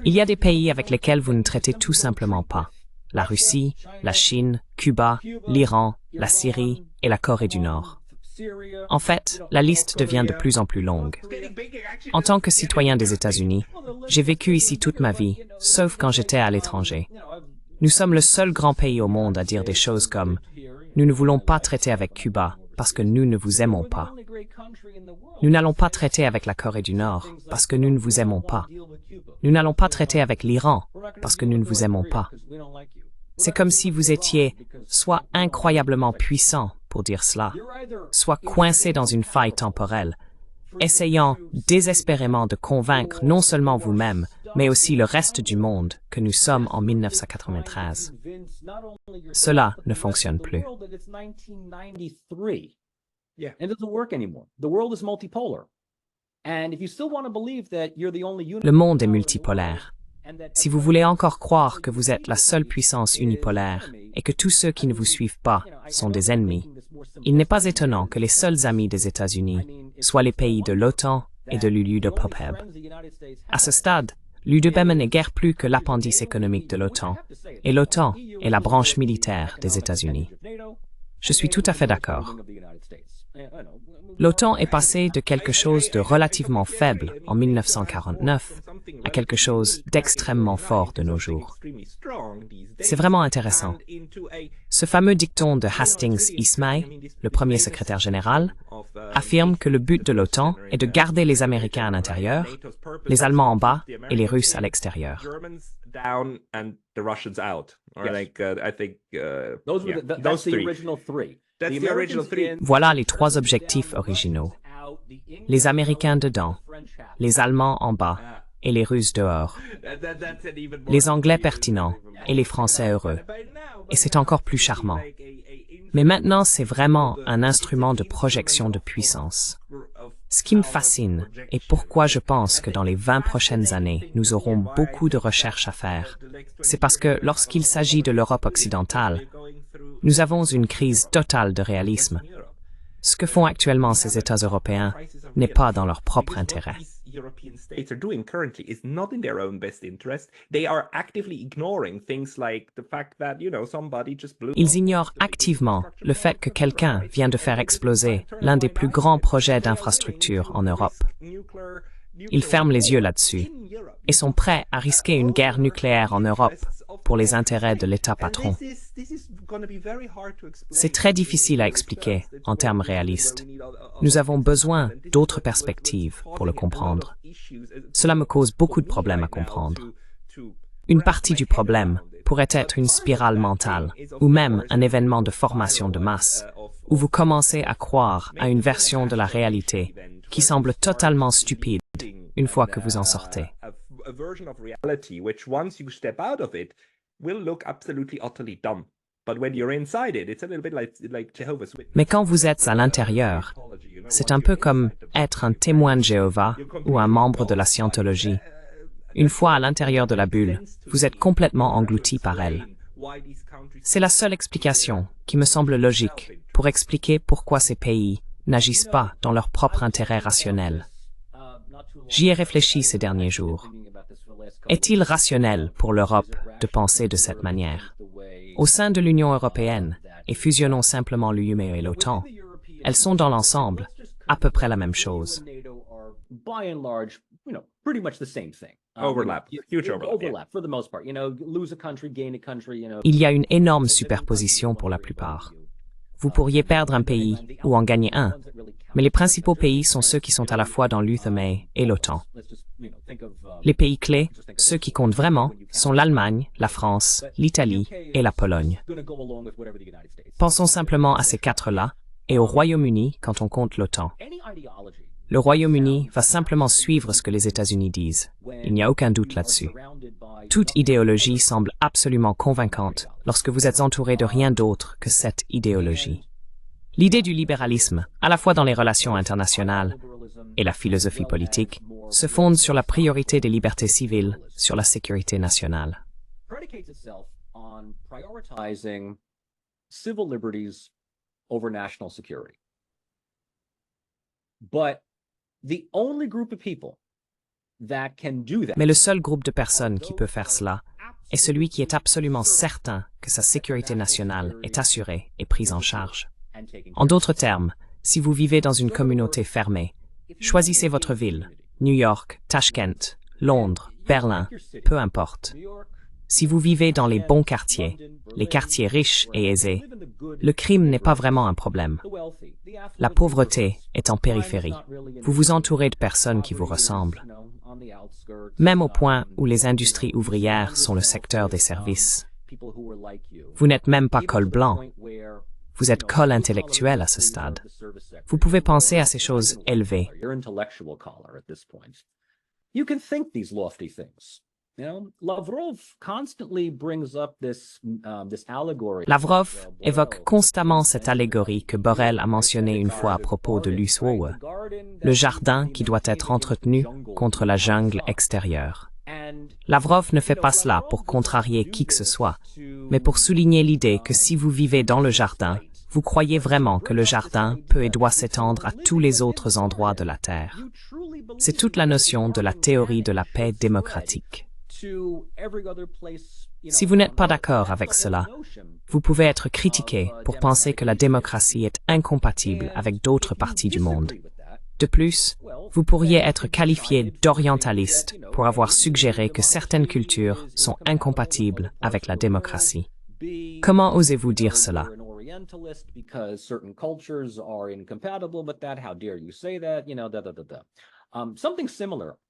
Il y a des pays avec lesquels vous ne traitez tout simplement pas. La Russie, la Chine, Cuba, l'Iran, la Syrie et la Corée du Nord. En fait, la liste devient de plus en plus longue. En tant que citoyen des États-Unis, j'ai vécu ici toute ma vie, sauf quand j'étais à l'étranger. Nous sommes le seul grand pays au monde à dire des choses comme « Nous ne voulons pas traiter avec Cuba parce que nous ne vous aimons pas. Nous n'allons pas traiter avec la Corée du Nord parce que nous ne vous aimons pas. Nous n'allons pas traiter avec l'Iran parce que nous ne vous aimons pas. » C'est comme si vous étiez soit incroyablement puissant pour dire cela, soit coincé dans une faille temporelle, essayant désespérément de convaincre non seulement vous-même, mais aussi le reste du monde que nous sommes en 1993. Cela ne fonctionne plus. Le monde est multipolaire. Si vous voulez encore croire que vous êtes la seule puissance unipolaire et que tous ceux qui ne vous suivent pas sont des ennemis, il n'est pas étonnant que les seuls amis des États-Unis soient les pays de l'OTAN et de l'UDPOPEB. À ce stade, l'UDPOPEB n'est guère plus que l'appendice économique de l'OTAN, et l'OTAN est la branche militaire des États-Unis. Je suis tout à fait d'accord. L'OTAN est passé de quelque chose de relativement faible en 1949 à quelque chose d'extrêmement fort de nos jours. C'est vraiment intéressant. Ce fameux dicton de Hastings Ismay, le premier secrétaire général, affirme que le but de l'OTAN est de garder les Américains à l'intérieur, les Allemands en bas et les Russes à l'extérieur. Voilà les trois objectifs originaux. Les Américains dedans, les Allemands en bas et les Russes dehors. Les Anglais pertinents et les Français heureux. Et c'est encore plus charmant. Mais maintenant, c'est vraiment un instrument de projection de puissance. Ce qui me fascine et pourquoi je pense que dans les 20 prochaines années, nous aurons beaucoup de recherches à faire, c'est parce que lorsqu'il s'agit de l'Europe occidentale, nous avons une crise totale de réalisme. Ce que font actuellement ces États européens n'est pas dans leur propre intérêt. Ils ignorent activement le fait que quelqu'un vient de faire exploser l'un des plus grands projets d'infrastructure en Europe. Ils ferment les yeux là-dessus et sont prêts à risquer une guerre nucléaire en Europe pour les intérêts de l'État patron. C'est très difficile à expliquer en termes réalistes. Nous avons besoin d'autres perspectives pour le comprendre. Cela me cause beaucoup de problèmes à comprendre. Une partie du problème pourrait être une spirale mentale, ou même un événement de formation de masse, où vous commencez à croire à une version de la réalité qui semble totalement stupide une fois que vous en sortez. Mais quand vous êtes à l'intérieur, c'est un peu comme être un témoin de Jéhovah ou un membre de la scientologie. Une fois à l'intérieur de la bulle, vous êtes complètement englouti par elle. C'est la seule explication qui me semble logique pour expliquer pourquoi ces pays n'agissent pas dans leur propre intérêt rationnel. J'y ai réfléchi ces derniers jours. Est-il rationnel pour l'Europe de penser de cette manière? Au sein de l'Union européenne, et fusionnons simplement l'UE et l'OTAN, elles sont dans l'ensemble à peu près la même chose. Il y a une énorme superposition pour la plupart. Vous pourriez perdre un pays ou en gagner un, mais les principaux pays sont ceux qui sont à la fois dans l'UE et l'OTAN. Les pays clés, ceux qui comptent vraiment, sont l'Allemagne, la France, l'Italie et la Pologne. Pensons simplement à ces quatre-là et au Royaume-Uni quand on compte l'OTAN. Le Royaume-Uni va simplement suivre ce que les États-Unis disent. Il n'y a aucun doute là-dessus. Toute idéologie semble absolument convaincante lorsque vous êtes entouré de rien d'autre que cette idéologie. L'idée du libéralisme, à la fois dans les relations internationales et la philosophie politique, se fonde sur la priorité des libertés civiles sur la sécurité nationale. Mais le seul groupe de personnes qui peut faire cela est celui qui est absolument certain que sa sécurité nationale est assurée et prise en charge. En d'autres termes, si vous vivez dans une communauté fermée, choisissez votre ville, New York, Tashkent, Londres, Berlin, peu importe. Si vous vivez dans les bons quartiers, les quartiers riches et aisés, le crime n'est pas vraiment un problème. La pauvreté est en périphérie. Vous vous entourez de personnes qui vous ressemblent. Même au point où les industries ouvrières sont le secteur des services. Vous n'êtes même pas col blanc. Vous êtes col intellectuel à ce stade. Vous pouvez penser à ces choses élevées. Lavrov évoque constamment cette allégorie que Borrell a mentionnée une fois à propos de Luswoe, le jardin qui doit être entretenu contre la jungle extérieure. Lavrov ne fait pas cela pour contrarier qui que ce soit, mais pour souligner l'idée que si vous vivez dans le jardin, vous croyez vraiment que le jardin peut et doit s'étendre à tous les autres endroits de la Terre. C'est toute la notion de la théorie de la paix démocratique. Si vous n'êtes pas d'accord avec cela, vous pouvez être critiqué pour penser que la démocratie est incompatible avec d'autres parties du monde. De plus, vous pourriez être qualifié d'orientaliste pour avoir suggéré que certaines cultures sont incompatibles avec la démocratie. Comment osez-vous dire cela?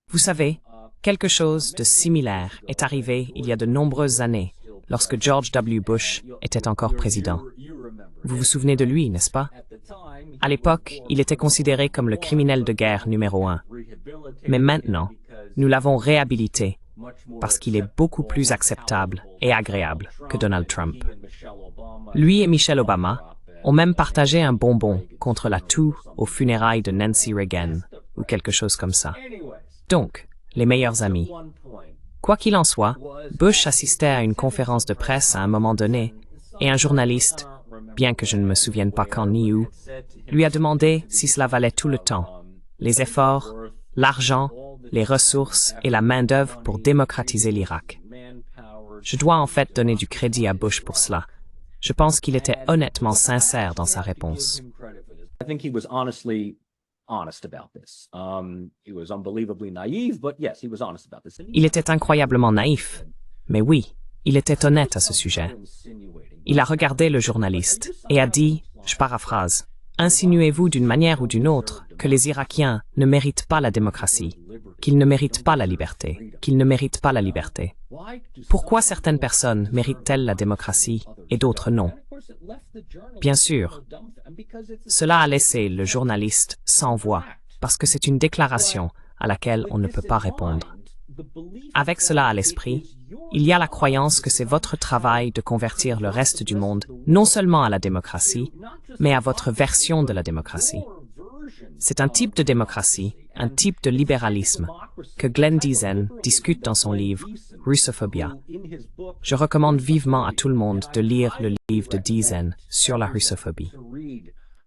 Vous savez, quelque chose de similaire est arrivé il y a de nombreuses années, lorsque George W. Bush était encore président. Vous vous souvenez de lui, n'est-ce pas? À l'époque, il était considéré comme le criminel de guerre numéro 1. Mais maintenant, nous l'avons réhabilité parce qu'il est beaucoup plus acceptable et agréable que Donald Trump. Lui et Michelle Obama ont même partagé un bonbon contre la toux aux funérailles de Nancy Reagan, ou quelque chose comme ça. Donc, les meilleurs amis. Quoi qu'il en soit, Bush assistait à une conférence de presse à un moment donné, et un journaliste, bien que je ne me souvienne pas quand ni où, lui a demandé si cela valait tout le temps, les efforts, l'argent, les ressources et la main-d'œuvre pour démocratiser l'Irak. Je dois en fait donner du crédit à Bush pour cela. Je pense qu'il était honnêtement sincère dans sa réponse. Il était incroyablement naïf, mais oui, il était honnête à ce sujet. Il a regardé le journaliste et a dit, je paraphrase, « Insinuez-vous d'une manière ou d'une autre que les Irakiens ne méritent pas la démocratie? qu'ils ne méritent pas la liberté, qu'ils ne méritent pas la liberté. Pourquoi certaines personnes méritent-elles la démocratie et d'autres non? Bien sûr, cela a laissé le journaliste sans voix, parce que c'est une déclaration à laquelle on ne peut pas répondre. Avec cela à l'esprit, il y a la croyance que c'est votre travail de convertir le reste du monde non seulement à la démocratie, mais à votre version de la démocratie. C'est un type de démocratie, un type de libéralisme, que Glenn Diesen discute dans son livre « Russophobia ». Je recommande vivement à tout le monde de lire le livre de Diesen sur la russophobie.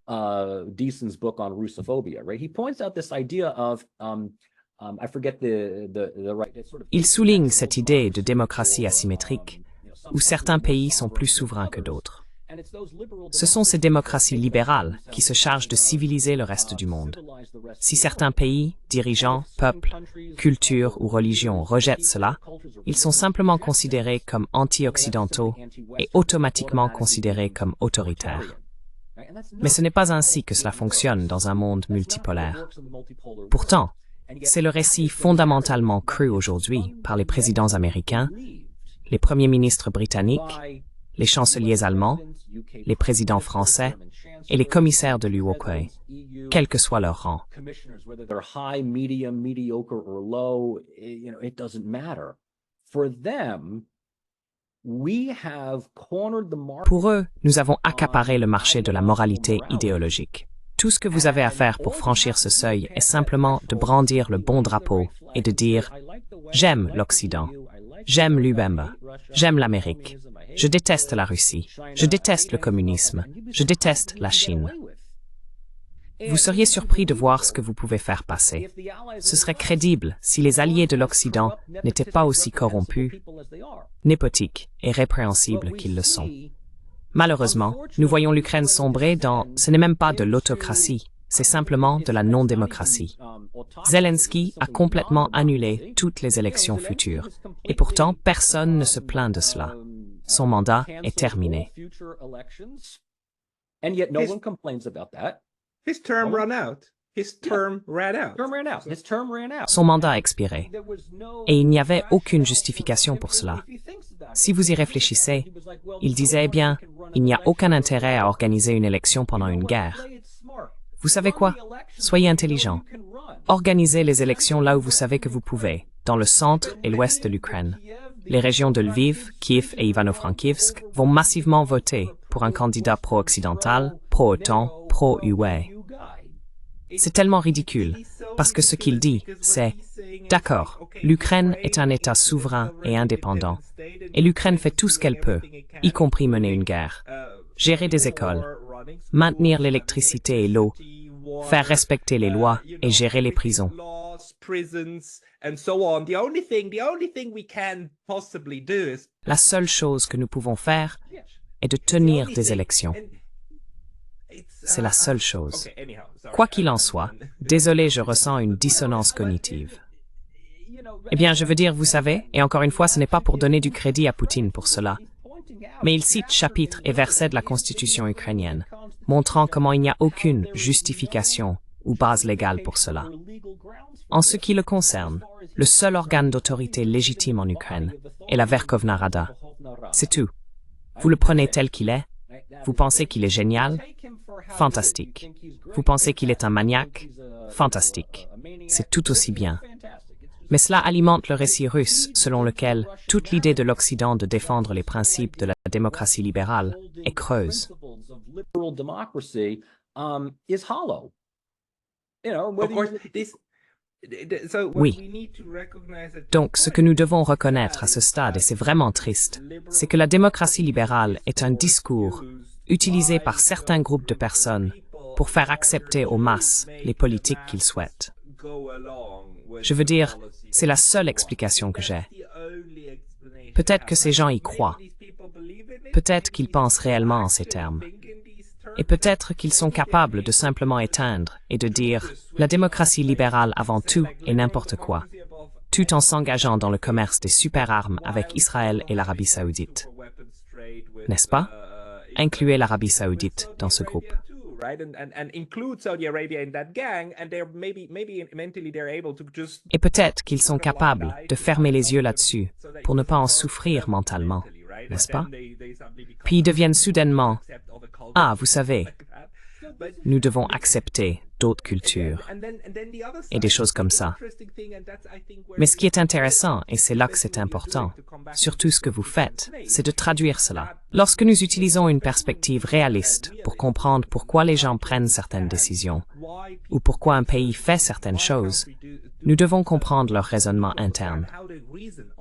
Diesen's book on Russophobia, right? He points out this idea of I forget the right. Il souligne cette idée de démocratie asymétrique, où certains pays sont plus souverains que d'autres. Ce sont ces démocraties libérales qui se chargent de civiliser le reste du monde. Si certains pays, dirigeants, peuples, cultures ou religions rejettent cela, ils sont simplement considérés comme anti-occidentaux et automatiquement considérés comme autoritaires. Mais ce n'est pas ainsi que cela fonctionne dans un monde multipolaire. Pourtant, c'est le récit fondamentalement cru aujourd'hui par les présidents américains, les premiers ministres britanniques, les chanceliers allemands, les présidents français et les commissaires de l'UOP, quel que soit leur rang. Pour eux, nous avons accaparé le marché de la moralité idéologique. Tout ce que vous avez à faire pour franchir ce seuil est simplement de brandir le bon drapeau et de dire « J'aime l'Occident, j'aime l'UBM, j'aime l'Amérique, je déteste la Russie, je déteste le communisme, je déteste la Chine. » Vous seriez surpris de voir ce que vous pouvez faire passer. Ce serait crédible si les alliés de l'Occident n'étaient pas aussi corrompus, népotiques et répréhensibles qu'ils le sont. Malheureusement, nous voyons l'Ukraine sombrer dans « ce n'est même pas de l'autocratie, c'est simplement de la non-démocratie ». Zelensky a complètement annulé toutes les élections futures, et pourtant personne ne se plaint de cela. Son mandat est terminé. His term ran out. His term ran out. Son mandat a expiré, et il n'y avait aucune justification pour cela. Si vous y réfléchissez, il disait, eh bien, il n'y a aucun intérêt à organiser une élection pendant une guerre. Vous savez quoi? Soyez intelligent. Organisez les élections là où vous savez que vous pouvez, dans le centre et l'ouest de l'Ukraine. Les régions de Lviv, Kiev et Ivano-Frankivsk vont massivement voter pour un candidat pro-occidental, pro-OTAN, pro-UE. C'est tellement ridicule, parce que ce qu'il dit, c'est « D'accord, l'Ukraine est un État souverain et indépendant, et l'Ukraine fait tout ce qu'elle peut, y compris mener une guerre, gérer des écoles, maintenir l'électricité et l'eau, faire respecter les lois et gérer les prisons. » La seule chose que nous pouvons faire est de tenir des élections. C'est la seule chose. Quoi qu'il en soit, désolé, je ressens une dissonance cognitive. Eh bien, je veux dire, vous savez, et encore une fois, ce n'est pas pour donner du crédit à Poutine pour cela, mais il cite chapitres et versets de la Constitution ukrainienne, montrant comment il n'y a aucune justification ou base légale pour cela. En ce qui le concerne, le seul organe d'autorité légitime en Ukraine est la Verkhovna Rada. C'est tout. Vous le prenez tel qu'il est. Vous pensez qu'il est génial? Fantastique. Vous pensez qu'il est un maniaque? Fantastique. C'est tout aussi bien. Mais cela alimente le récit russe selon lequel toute l'idée de l'Occident de défendre les principes de la démocratie libérale est creuse. Oui. Donc, ce que nous devons reconnaître à ce stade, et c'est vraiment triste, c'est que la démocratie libérale est un discours utilisé par certains groupes de personnes pour faire accepter aux masses les politiques qu'ils souhaitent. Je veux dire, c'est la seule explication que j'ai. Peut-être que ces gens y croient. Peut-être qu'ils pensent réellement en ces termes. Et peut-être qu'ils sont capables de simplement éteindre et de dire « la démocratie libérale avant tout et n'importe quoi », tout en s'engageant dans le commerce des super-armes avec Israël et l'Arabie saoudite. N'est-ce pas? Incluez l'Arabie saoudite dans ce groupe. Et peut-être qu'ils sont capables de fermer les yeux là-dessus pour ne pas en souffrir mentalement, n'est-ce pas? Puis ils deviennent soudainement « Ah, vous savez, nous devons accepter d'autres cultures et des choses comme ça. » Mais ce qui est intéressant, et c'est là que c'est important, surtout ce que vous faites, c'est de traduire cela. Lorsque nous utilisons une perspective réaliste pour comprendre pourquoi les gens prennent certaines décisions, ou pourquoi un pays fait certaines choses, nous devons comprendre leur raisonnement interne.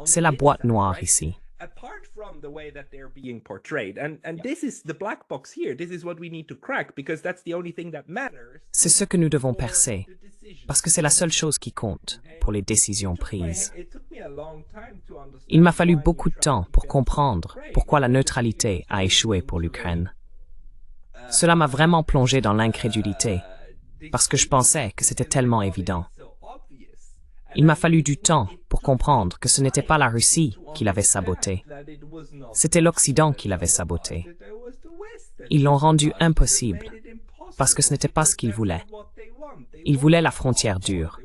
C'est la boîte noire ici. Apart from the way that they're being portrayed, and this is the black box here. This is what we need to crack because that's the only thing that matters. C'est ce que nous devons percer, parce que c'est la seule chose qui compte pour les décisions prises. Il m'a fallu beaucoup de temps pour comprendre pourquoi la neutralité a échoué pour l'Ukraine. Cela m'a vraiment plongé dans l'incrédulité, parce que je pensais que c'était tellement évident. Il m'a fallu du temps pour comprendre que ce n'était pas la Russie qui l'avait saboté. C'était l'Occident qui l'avait saboté. Ils l'ont rendu impossible, parce que ce n'était pas ce qu'ils voulaient. Ils voulaient la frontière dure.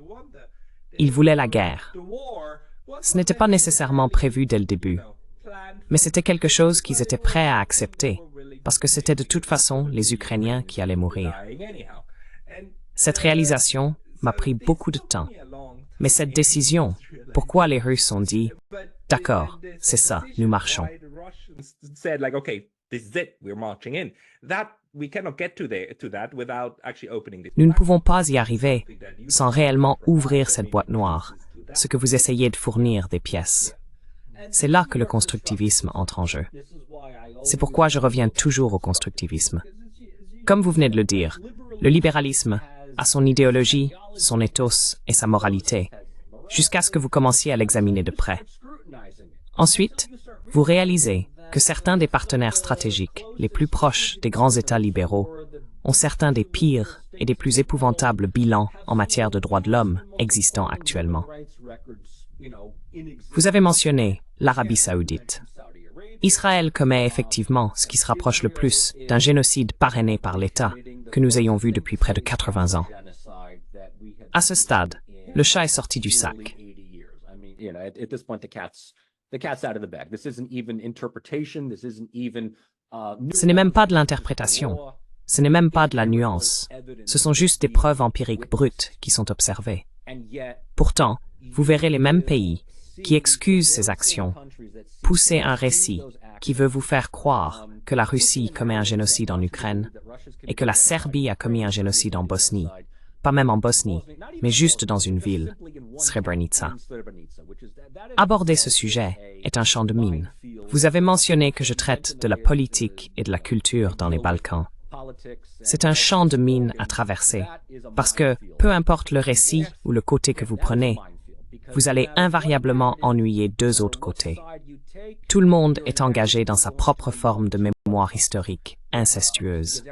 Ils voulaient la guerre. Ce n'était pas nécessairement prévu dès le début, mais c'était quelque chose qu'ils étaient prêts à accepter, parce que c'était de toute façon les Ukrainiens qui allaient mourir. Cette réalisation m'a pris beaucoup de temps. Mais cette décision, pourquoi les Russes ont dit « D'accord, c'est ça, nous marchons ». Nous ne pouvons pas y arriver sans réellement ouvrir cette boîte noire, ce que vous essayez de fournir des pièces. C'est là que le constructivisme entre en jeu. C'est pourquoi je reviens toujours au constructivisme. Comme vous venez de le dire, le libéralisme a son idéologie, son ethos et sa moralité, jusqu'à ce que vous commenciez à l'examiner de près. Ensuite, vous réalisez que certains des partenaires stratégiques les plus proches des grands États libéraux ont certains des pires et des plus épouvantables bilans en matière de droits de l'homme existants actuellement. Vous avez mentionné l'Arabie saoudite. Israël commet effectivement ce qui se rapproche le plus d'un génocide parrainé par l'État que nous ayons vu depuis près de 80 ans. À ce stade, le chat est sorti du sac. Ce n'est même pas de l'interprétation, ce n'est même pas de la nuance, ce sont juste des preuves empiriques brutes qui sont observées. Pourtant, vous verrez les mêmes pays qui excusent ces actions, pousser un récit qui veut vous faire croire que la Russie commet un génocide en Ukraine et que la Serbie a commis un génocide en Bosnie, pas même en Bosnie, mais juste dans une ville, Srebrenica. Aborder ce sujet est un champ de mine. Vous avez mentionné que je traite de la politique et de la culture dans les Balkans. C'est un champ de mine à traverser, parce que, peu importe le récit ou le côté que vous prenez, vous allez invariablement ennuyer deux autres côtés. Tout le monde est engagé dans sa propre forme de mémoire historique, incestueuse.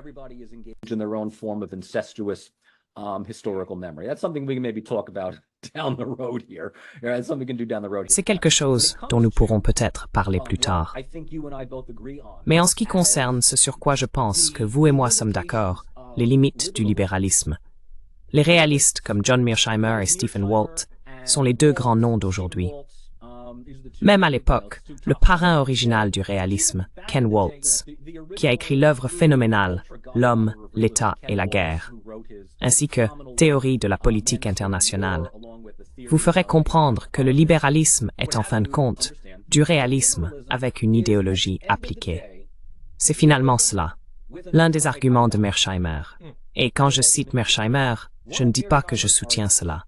C'est quelque chose dont nous pourrons peut-être parler plus tard. Mais en ce qui concerne ce sur quoi je pense que vous et moi sommes d'accord, les limites du libéralisme, les réalistes comme John Mearsheimer et Stephen Walt sont les deux grands noms d'aujourd'hui. Même à l'époque, le parrain original du réalisme, Ken Waltz, qui a écrit l'œuvre phénoménale « L'homme, l'État et la guerre », ainsi que « Théorie de la politique internationale », vous ferait comprendre que le libéralisme est en fin de compte du réalisme avec une idéologie appliquée. C'est finalement cela, l'un des arguments de Mearsheimer. Et quand je cite Mearsheimer, je ne dis pas que je soutiens cela.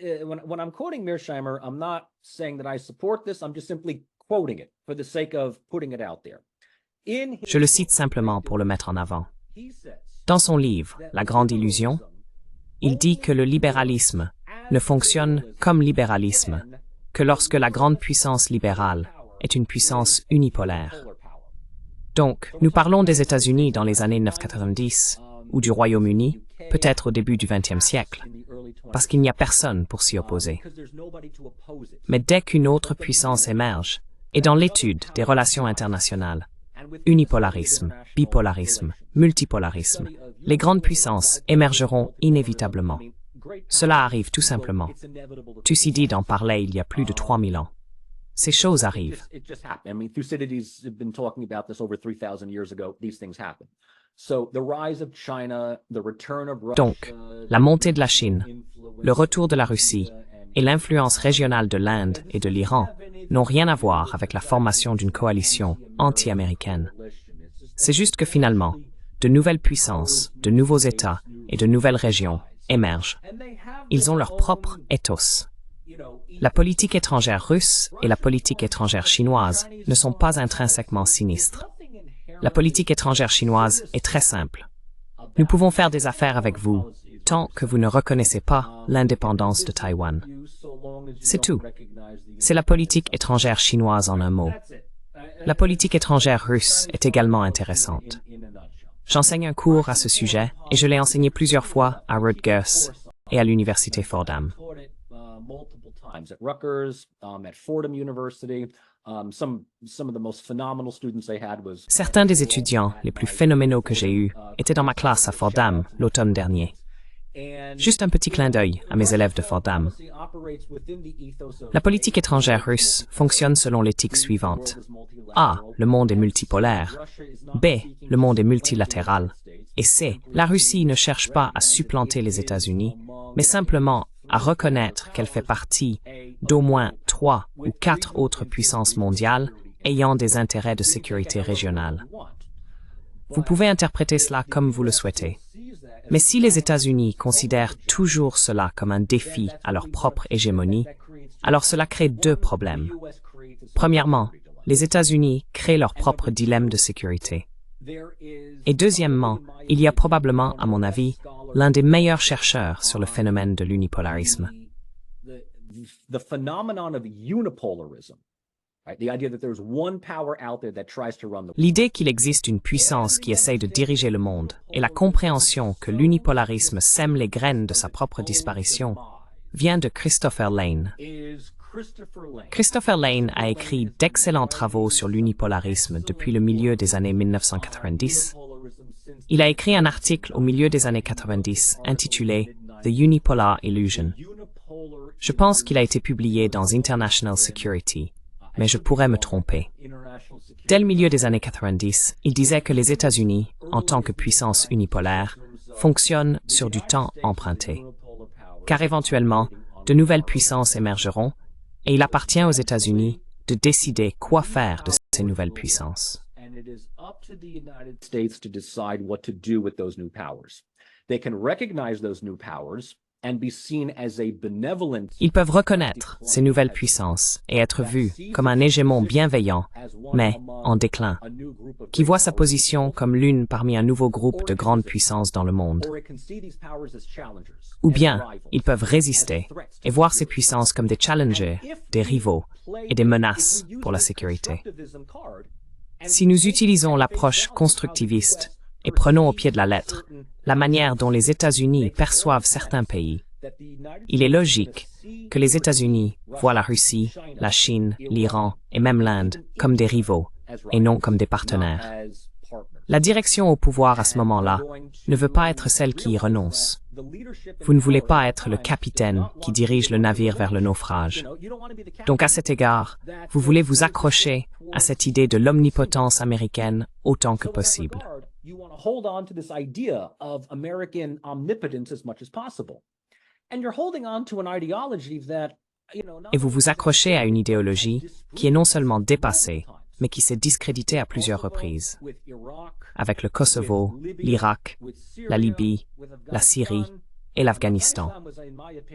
When I'm quoting Mearsheimer, I'm not saying that I support this, I'm just simply quoting it for the sake of putting it out there. Je le cite simplement pour le mettre en avant. Dans son livre « La Grande Illusion », il dit que le libéralisme ne fonctionne comme libéralisme que lorsque la grande puissance libérale est une puissance unipolaire. Donc, nous parlons des États-Unis dans les années 1990 ou du Royaume-Uni, peut-être au début du XXe siècle, parce qu'il n'y a personne pour s'y opposer. Mais dès qu'une autre puissance émerge, et dans l'étude des relations internationales, unipolarisme, bipolarisme, multipolarisme. Les grandes puissances émergeront inévitablement. Cela arrive tout simplement. Thucydide en parlait il y a plus de 3000 ans. Ces choses arrivent. Donc, la montée de la Chine, le retour de la Russie et l'influence régionale de l'Inde et de l'Iran n'ont rien à voir avec la formation d'une coalition anti-américaine. C'est juste que finalement, de nouvelles puissances, de nouveaux États et de nouvelles régions émergent. Ils ont leur propre ethos. La politique étrangère russe et la politique étrangère chinoise ne sont pas intrinsèquement sinistres. La politique étrangère chinoise est très simple. Nous pouvons faire des affaires avec vous tant que vous ne reconnaissez pas l'indépendance de Taïwan. C'est tout. C'est la politique étrangère chinoise en un mot. La politique étrangère russe est également intéressante. J'enseigne un cours à ce sujet et je l'ai enseigné plusieurs fois à Rutgers et à l'université Fordham. Certains des étudiants les plus phénoménaux que j'ai eus étaient dans ma classe à Fordham l'automne dernier. Juste un petit clin d'œil à mes élèves de Fordham. La politique étrangère russe fonctionne selon l'éthique suivante. A. Le monde est multipolaire. B. Le monde est multilatéral. Et C. La Russie ne cherche pas à supplanter les États-Unis, mais simplement à reconnaître qu'elle fait partie d'au moins 3 ou 4 autres puissances mondiales ayant des intérêts de sécurité régionale. Vous pouvez interpréter cela comme vous le souhaitez. Mais si les États-Unis considèrent toujours cela comme un défi à leur propre hégémonie, alors cela crée deux problèmes. Premièrement, les États-Unis créent leur propre dilemme de sécurité. Et deuxièmement, il y a probablement, à mon avis, l'un des meilleurs chercheurs sur le phénomène de l'unipolarisme. L'idée qu'il existe une puissance qui essaye de diriger le monde et la compréhension que l'unipolarisme sème les graines de sa propre disparition vient de Christopher Lane. Christopher Lane a écrit d'excellents travaux sur l'unipolarisme depuis le milieu des années 1990. Il a écrit un article au milieu des années 90 intitulé « The Unipolar Illusion ». Je pense qu'il a été publié dans International Security, mais je pourrais me tromper. Dès le milieu des années 90, il disait que les États-Unis, en tant que puissance unipolaire, fonctionnent sur du temps emprunté. Car éventuellement, de nouvelles puissances émergeront et il appartient aux États-Unis de décider quoi faire de ces nouvelles puissances. Ils peuvent reconnaître ces nouvelles puissances et être vus comme un hégémon bienveillant, mais en déclin, qui voit sa position comme l'une parmi un nouveau groupe de grandes puissances dans le monde. Ou bien, ils peuvent résister et voir ces puissances comme des challengers, des rivaux et des menaces pour la sécurité. Si nous utilisons l'approche constructiviste et prenons au pied de la lettre la manière dont les États-Unis perçoivent certains pays, il est logique que les États-Unis voient la Russie, la Chine, l'Iran et même l'Inde comme des rivaux et non comme des partenaires. La direction au pouvoir à ce moment-là ne veut pas être celle qui y renonce. Vous ne voulez pas être le capitaine qui dirige le navire vers le naufrage. Donc à cet égard, vous voulez vous accrocher à cette idée de l'omnipotence américaine autant que possible. Et vous vous accrochez à une idéologie qui est non seulement dépassée, mais qui s'est discréditée à plusieurs reprises. Avec le Kosovo, l'Irak, la Libye, la Syrie et l'Afghanistan.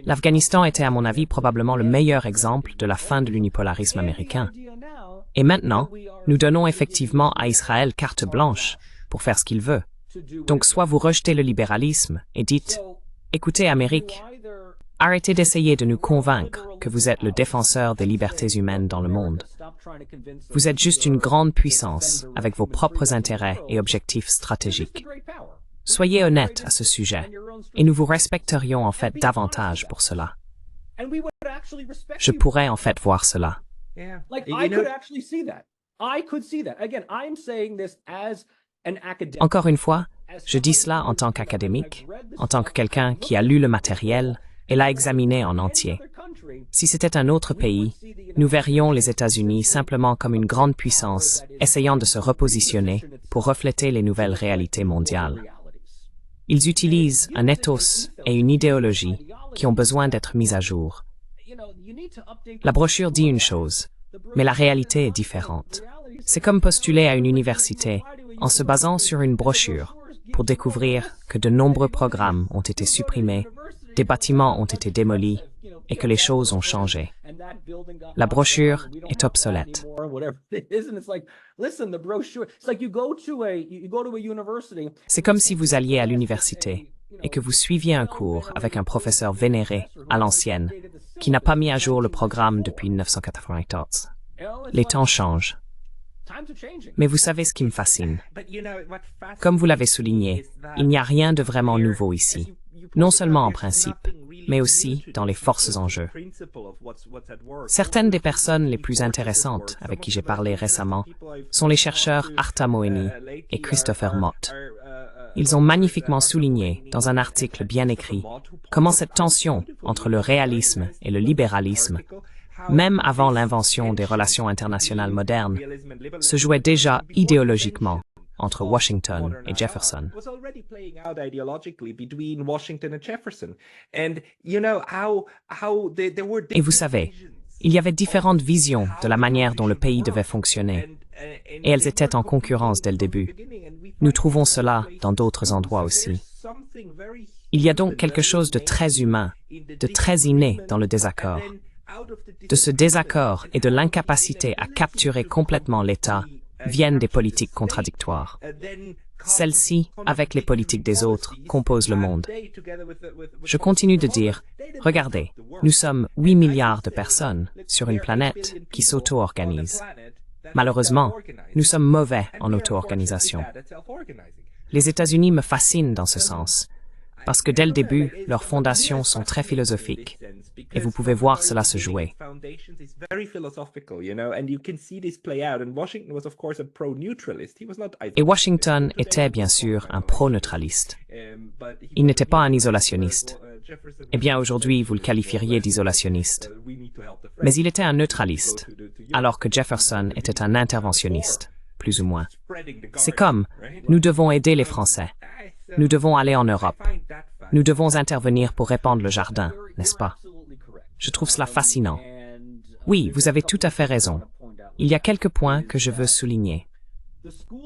L'Afghanistan était à mon avis probablement le meilleur exemple de la fin de l'unipolarisme américain. Et maintenant, nous donnons effectivement à Israël carte blanche pour faire ce qu'il veut. Donc soit vous rejetez le libéralisme et dites « Écoutez Amérique, arrêtez d'essayer de nous convaincre que vous êtes le défenseur des libertés humaines dans le monde. Vous êtes juste une grande puissance avec vos propres intérêts et objectifs stratégiques. Soyez honnête à ce sujet et nous vous respecterions en fait davantage pour cela. » Je pourrais en fait voir cela. Like I could actually see that. I could see that. Again, I'm saying this as Encore une fois, je dis cela en tant qu'académique, en tant que quelqu'un qui a lu le matériel et l'a examiné en entier. Si c'était un autre pays, nous verrions les États-Unis simplement comme une grande puissance essayant de se repositionner pour refléter les nouvelles réalités mondiales. Ils utilisent un ethos et une idéologie qui ont besoin d'être mis à jour. La brochure dit une chose, mais la réalité est différente. C'est comme postuler à une université en se basant sur une brochure pour découvrir que de nombreux programmes ont été supprimés, des bâtiments ont été démolis et que les choses ont changé. La brochure est obsolète. C'est comme si vous alliez à l'université et que vous suiviez un cours avec un professeur vénéré à l'ancienne qui n'a pas mis à jour le programme depuis 1994. Les temps changent. Mais vous savez ce qui me fascine. Comme vous l'avez souligné, il n'y a rien de vraiment nouveau ici, non seulement en principe, mais aussi dans les forces en jeu. Certaines des personnes les plus intéressantes avec qui j'ai parlé récemment sont les chercheurs Arta Moeni et Christopher Mott. Ils ont magnifiquement souligné, dans un article bien écrit, comment cette tension entre le réalisme et le libéralisme, même avant l'invention des relations internationales modernes, se jouait déjà idéologiquement entre Washington et Jefferson. Et vous savez, il y avait différentes visions de la manière dont le pays devait fonctionner, et elles étaient en concurrence dès le début. Nous trouvons cela dans d'autres endroits aussi. Il y a donc quelque chose de très humain, de très inné dans le désaccord. De ce désaccord et de l'incapacité à capturer complètement l'État viennent des politiques contradictoires. Celles-ci, avec les politiques des autres, composent le monde. Je continue de dire, regardez, nous sommes 8 milliards de personnes sur une planète qui s'auto-organise. Malheureusement, nous sommes mauvais en auto-organisation. Les États-Unis me fascinent dans ce sens, parce que dès le début, leurs fondations sont très philosophiques, et vous pouvez voir cela se jouer. Et Washington était bien sûr un pro-neutraliste. Il n'était pas un isolationniste. Eh bien aujourd'hui, vous le qualifieriez d'isolationniste. Mais il était un neutraliste, alors que Jefferson était un interventionniste, plus ou moins. C'est comme, nous devons aider les Français. Nous devons aller en Europe. Nous devons intervenir pour répandre le jardin, n'est-ce pas? Je trouve cela fascinant. Oui, vous avez tout à fait raison. Il y a quelques points que je veux souligner.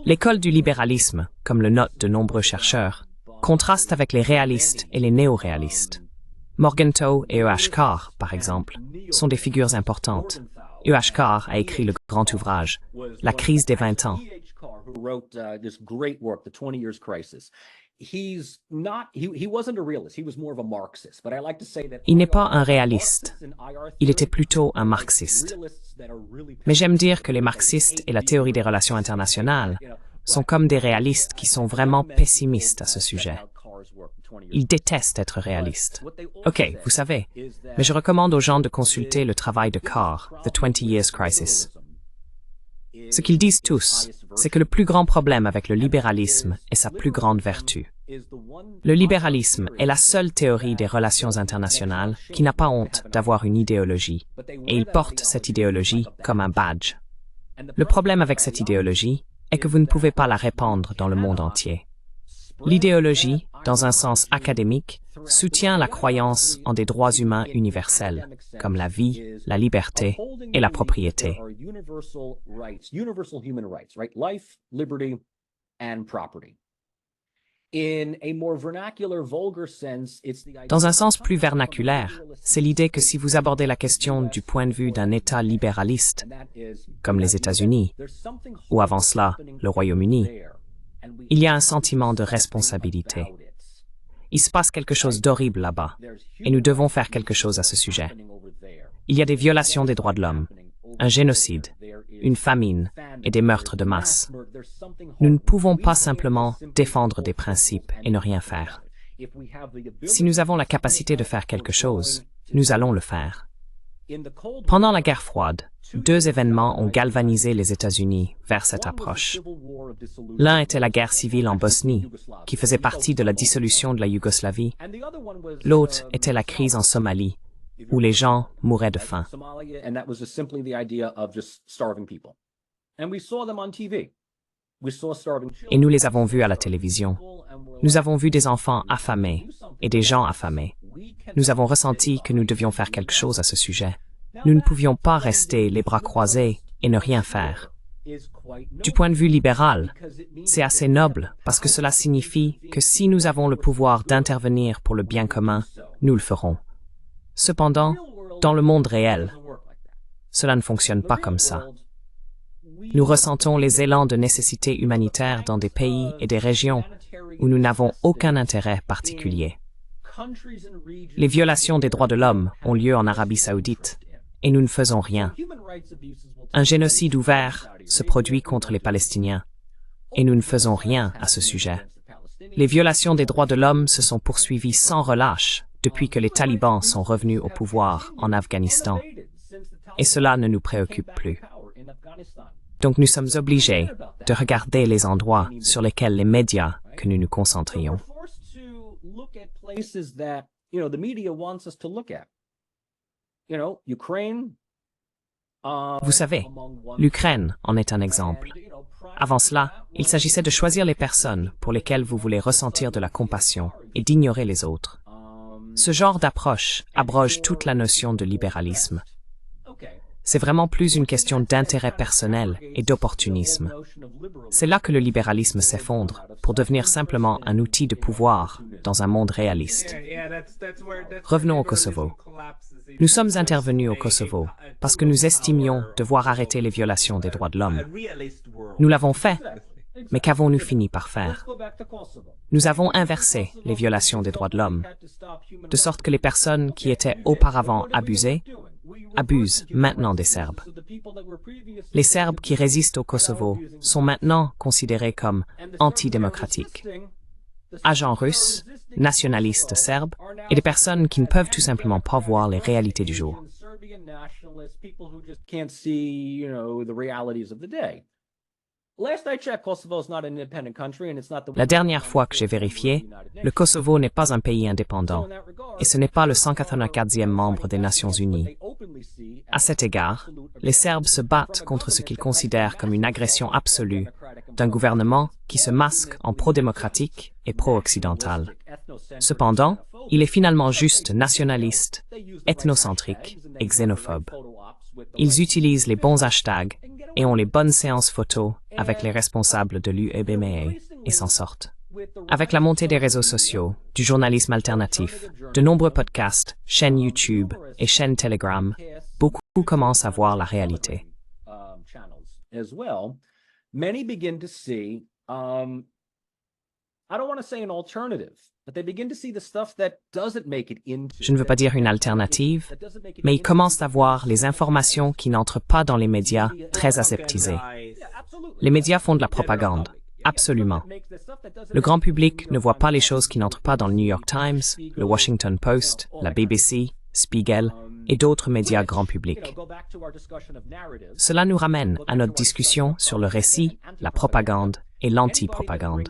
L'école du libéralisme, comme le notent de nombreux chercheurs, contraste avec les réalistes et les néo-réalistes. Morgenthau et E.H. Carr, par exemple, sont des figures importantes. E.H. Carr a écrit le grand ouvrage « La crise des 20 ans ». Il n'est pas un réaliste. Il était plutôt un marxiste. Mais j'aime dire que les marxistes et la théorie des relations internationales sont comme des réalistes qui sont vraiment pessimistes à ce sujet. Ils détestent être réalistes. Ok, vous savez, mais je recommande aux gens de consulter le travail de Carr, The 20 Years Crisis. Ce qu'ils disent tous, c'est que le plus grand problème avec le libéralisme est sa plus grande vertu. Le libéralisme est la seule théorie des relations internationales qui n'a pas honte d'avoir une idéologie, et il porte cette idéologie comme un badge. Le problème avec cette idéologie est que vous ne pouvez pas la répandre dans le monde entier. L'idéologie, dans un sens académique, soutient la croyance en des droits humains universels, comme la vie, la liberté et la propriété. Dans un sens plus vernaculaire, c'est l'idée que si vous abordez la question du point de vue d'un État libéraliste, comme les États-Unis, ou avant cela, le Royaume-Uni, il y a un sentiment de responsabilité. Il se passe quelque chose d'horrible là-bas, et nous devons faire quelque chose à ce sujet. Il y a des violations des droits de l'homme, un génocide, une famine et des meurtres de masse. Nous ne pouvons pas simplement défendre des principes et ne rien faire. Si nous avons la capacité de faire quelque chose, nous allons le faire. Pendant la guerre froide, deux événements ont galvanisé les États-Unis vers cette approche. L'un était la guerre civile en Bosnie, qui faisait partie de la dissolution de la Yougoslavie. L'autre était la crise en Somalie, où les gens mouraient de faim. Et nous les avons vus à la télévision. Nous avons vu des enfants affamés et des gens affamés. Nous avons ressenti que nous devions faire quelque chose à ce sujet. Nous ne pouvions pas rester les bras croisés et ne rien faire. Du point de vue libéral, c'est assez noble parce que cela signifie que si nous avons le pouvoir d'intervenir pour le bien commun, nous le ferons. Cependant, dans le monde réel, cela ne fonctionne pas comme ça. Nous ressentons les élans de nécessité humanitaire dans des pays et des régions où nous n'avons aucun intérêt particulier. Les violations des droits de l'homme ont lieu en Arabie Saoudite et nous ne faisons rien. Un génocide ouvert se produit contre les Palestiniens et nous ne faisons rien à ce sujet. Les violations des droits de l'homme se sont poursuivies sans relâche depuis que les talibans sont revenus au pouvoir en Afghanistan. Et cela ne nous préoccupe plus. Donc nous sommes obligés de regarder les endroits sur lesquels les médias que nous nous concentrions. Vous savez, l'Ukraine en est un exemple. Avant cela, il s'agissait de choisir les personnes pour lesquelles vous voulez ressentir de la compassion et d'ignorer les autres. Ce genre d'approche abroge toute la notion de libéralisme. C'est vraiment plus une question d'intérêt personnel et d'opportunisme. C'est là que le libéralisme s'effondre pour devenir simplement un outil de pouvoir dans un monde réaliste. Revenons au Kosovo. Nous sommes intervenus au Kosovo parce que nous estimions devoir arrêter les violations des droits de l'homme. Nous l'avons fait, mais qu'avons-nous fini par faire? Nous avons inversé les violations des droits de l'homme, de sorte que les personnes qui étaient auparavant abusées abusent maintenant des Serbes. Les Serbes qui résistent au Kosovo sont maintenant considérés comme antidémocratiques. Agents russes, nationalistes serbes et des personnes qui ne peuvent tout simplement pas voir les réalités du jour. La dernière fois que j'ai vérifié, le Kosovo n'est pas un pays indépendant et ce n'est pas le 184e membre des Nations Unies. À cet égard, les Serbes se battent contre ce qu'ils considèrent comme une agression absolue d'un gouvernement qui se masque en pro-démocratique et pro-occidental. Cependant, il est finalement juste nationaliste, ethnocentrique et xénophobe. Ils utilisent les bons hashtags et ont les bonnes séances photos avec les responsables de l'UEBME et s'en sortent. Avec la montée des réseaux sociaux, du journalisme alternatif, de nombreux podcasts, chaînes YouTube et chaînes Telegram, beaucoup commencent à voir la réalité. Je ne veux pas dire une alternative, mais ils commencent à voir les informations qui n'entrent pas dans les médias très aseptisés. Les médias font de la propagande, absolument. Le grand public ne voit pas les choses qui n'entrent pas dans le New York Times, le Washington Post, la BBC, Spiegel et d'autres médias grand public. Cela nous ramène à notre discussion sur le récit, la propagande et l'anti-propagande.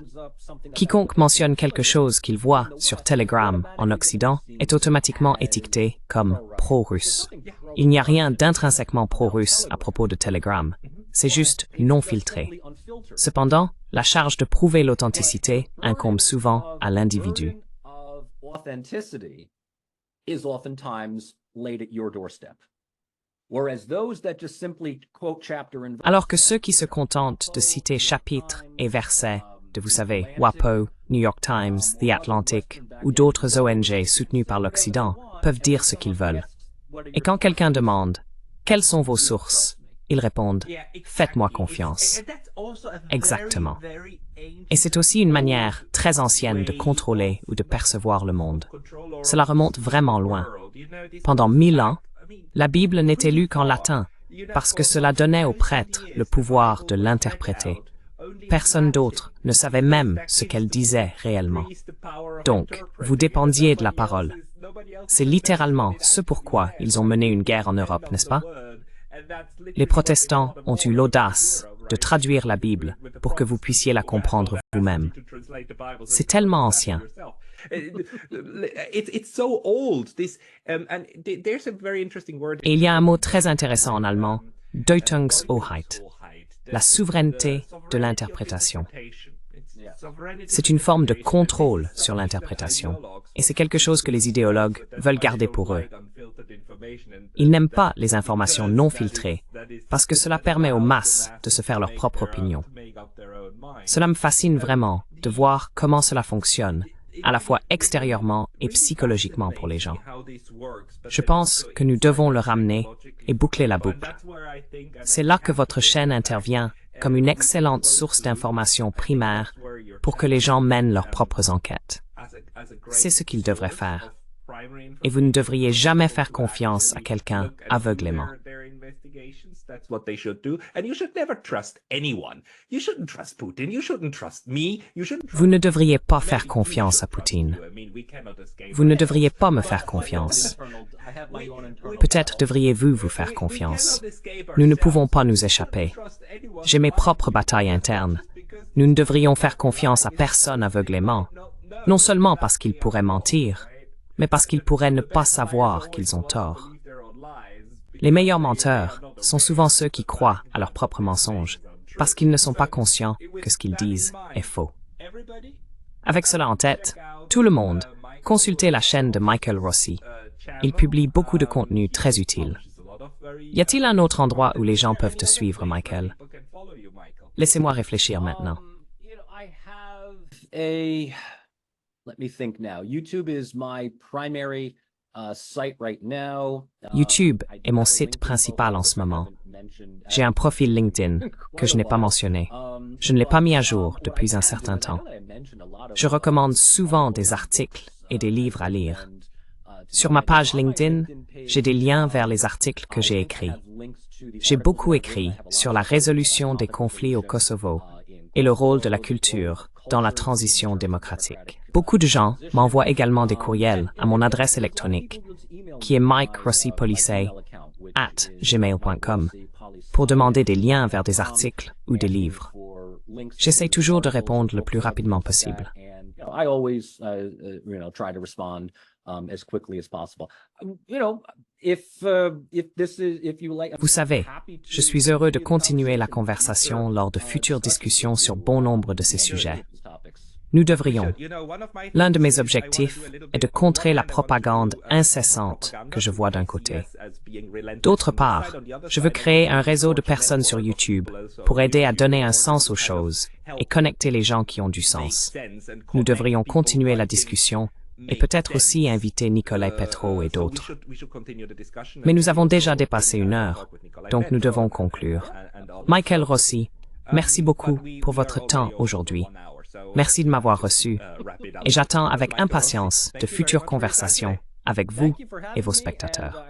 Quiconque mentionne quelque chose qu'il voit sur Telegram en Occident est automatiquement étiqueté comme pro-russe. Il n'y a rien d'intrinsèquement pro-russe à propos de Telegram. C'est juste non filtré. Cependant, la charge de prouver l'authenticité incombe souvent à l'individu. Alors que ceux qui se contentent de citer chapitres et versets de, vous savez, WAPO, New York Times, The Atlantic ou d'autres ONG soutenues par l'Occident peuvent dire ce qu'ils veulent. Et quand quelqu'un demande « Quelles sont vos sources ?», ils répondent « Faites-moi confiance ». Exactement. Et c'est aussi une manière très ancienne de contrôler ou de percevoir le monde. Cela remonte vraiment loin. Pendant 1000 ans, la Bible n'était lue qu'en latin, parce que cela donnait aux prêtres le pouvoir de l'interpréter. Personne d'autre ne savait même ce qu'elle disait réellement. Donc, vous dépendiez de la parole. C'est littéralement ce pourquoi ils ont mené une guerre en Europe, n'est-ce pas? Les protestants ont eu l'audace de traduire la Bible pour que vous puissiez la comprendre vous-même. C'est tellement ancien. Et il y a un mot très intéressant en allemand, Deutungshoheit, la souveraineté de l'interprétation. C'est une forme de contrôle sur l'interprétation, et c'est quelque chose que les idéologues veulent garder pour eux. Ils n'aiment pas les informations non filtrées, parce que cela permet aux masses de se faire leur propre opinion. Cela me fascine vraiment de voir comment cela fonctionne, à la fois extérieurement et psychologiquement pour les gens. Je pense que nous devons le ramener et boucler la boucle. C'est là que votre chaîne intervient comme une excellente source d'informations primaires pour que les gens mènent leurs propres enquêtes. C'est ce qu'ils devraient faire. Et vous ne devriez jamais faire confiance à quelqu'un aveuglément. That's what they should do. And you should never trust anyone. You shouldn't trust Putin. You shouldn't trust me. You shouldn't Vous ne devriez pas faire confiance à Poutine. Vous ne devriez pas me faire confiance. Peut-être devriez-vous vous faire confiance. Nous ne pouvons pas nous échapper. J'ai mes propres batailles internes. Nous ne devrions faire confiance à personne aveuglément. Non seulement parce qu'ils pourraient mentir, mais parce qu'ils pourraient ne pas savoir qu'ils ont tort. Les meilleurs menteurs sont souvent ceux qui croient à leurs propres mensonges, parce qu'ils ne sont pas conscients que ce qu'ils disent est faux. Avec cela en tête, tout le monde, consultez la chaîne de Michael Rossi. Il publie beaucoup de contenu très utile. Y a-t-il un autre endroit où les gens peuvent te suivre, Michael? Laissez-moi réfléchir maintenant. Let me think now. YouTube is my primary site right now. YouTube est mon site principal en ce moment. J'ai un profil LinkedIn que je n'ai pas mentionné. Je ne l'ai pas mis à jour depuis un certain temps. Je recommande souvent des articles et des livres à lire. Sur ma page LinkedIn, j'ai des liens vers les articles que j'ai écrits. J'ai beaucoup écrit sur la résolution des conflits au Kosovo et le rôle de la culture dans la transition démocratique. Beaucoup de gens m'envoient également des courriels à mon adresse électronique, qui est mikerossipolice@gmail.com, pour demander des liens vers des articles ou des livres. J'essaie toujours de répondre le plus rapidement possible. Vous savez, je suis heureux de continuer la conversation lors de futures discussions sur bon nombre de ces sujets. Nous devrions. L'un de mes objectifs est de contrer la propagande incessante que je vois d'un côté. D'autre part, je veux créer un réseau de personnes sur YouTube pour aider à donner un sens aux choses et connecter les gens qui ont du sens. Nous devrions continuer la discussion et peut-être aussi inviter Nikolai Petro et d'autres. Mais nous avons déjà dépassé 1 heure, donc nous devons conclure. Michael Rossi, merci beaucoup pour votre temps aujourd'hui. Merci de m'avoir reçu et j'attends avec impatience de futures conversations avec vous et vos spectateurs.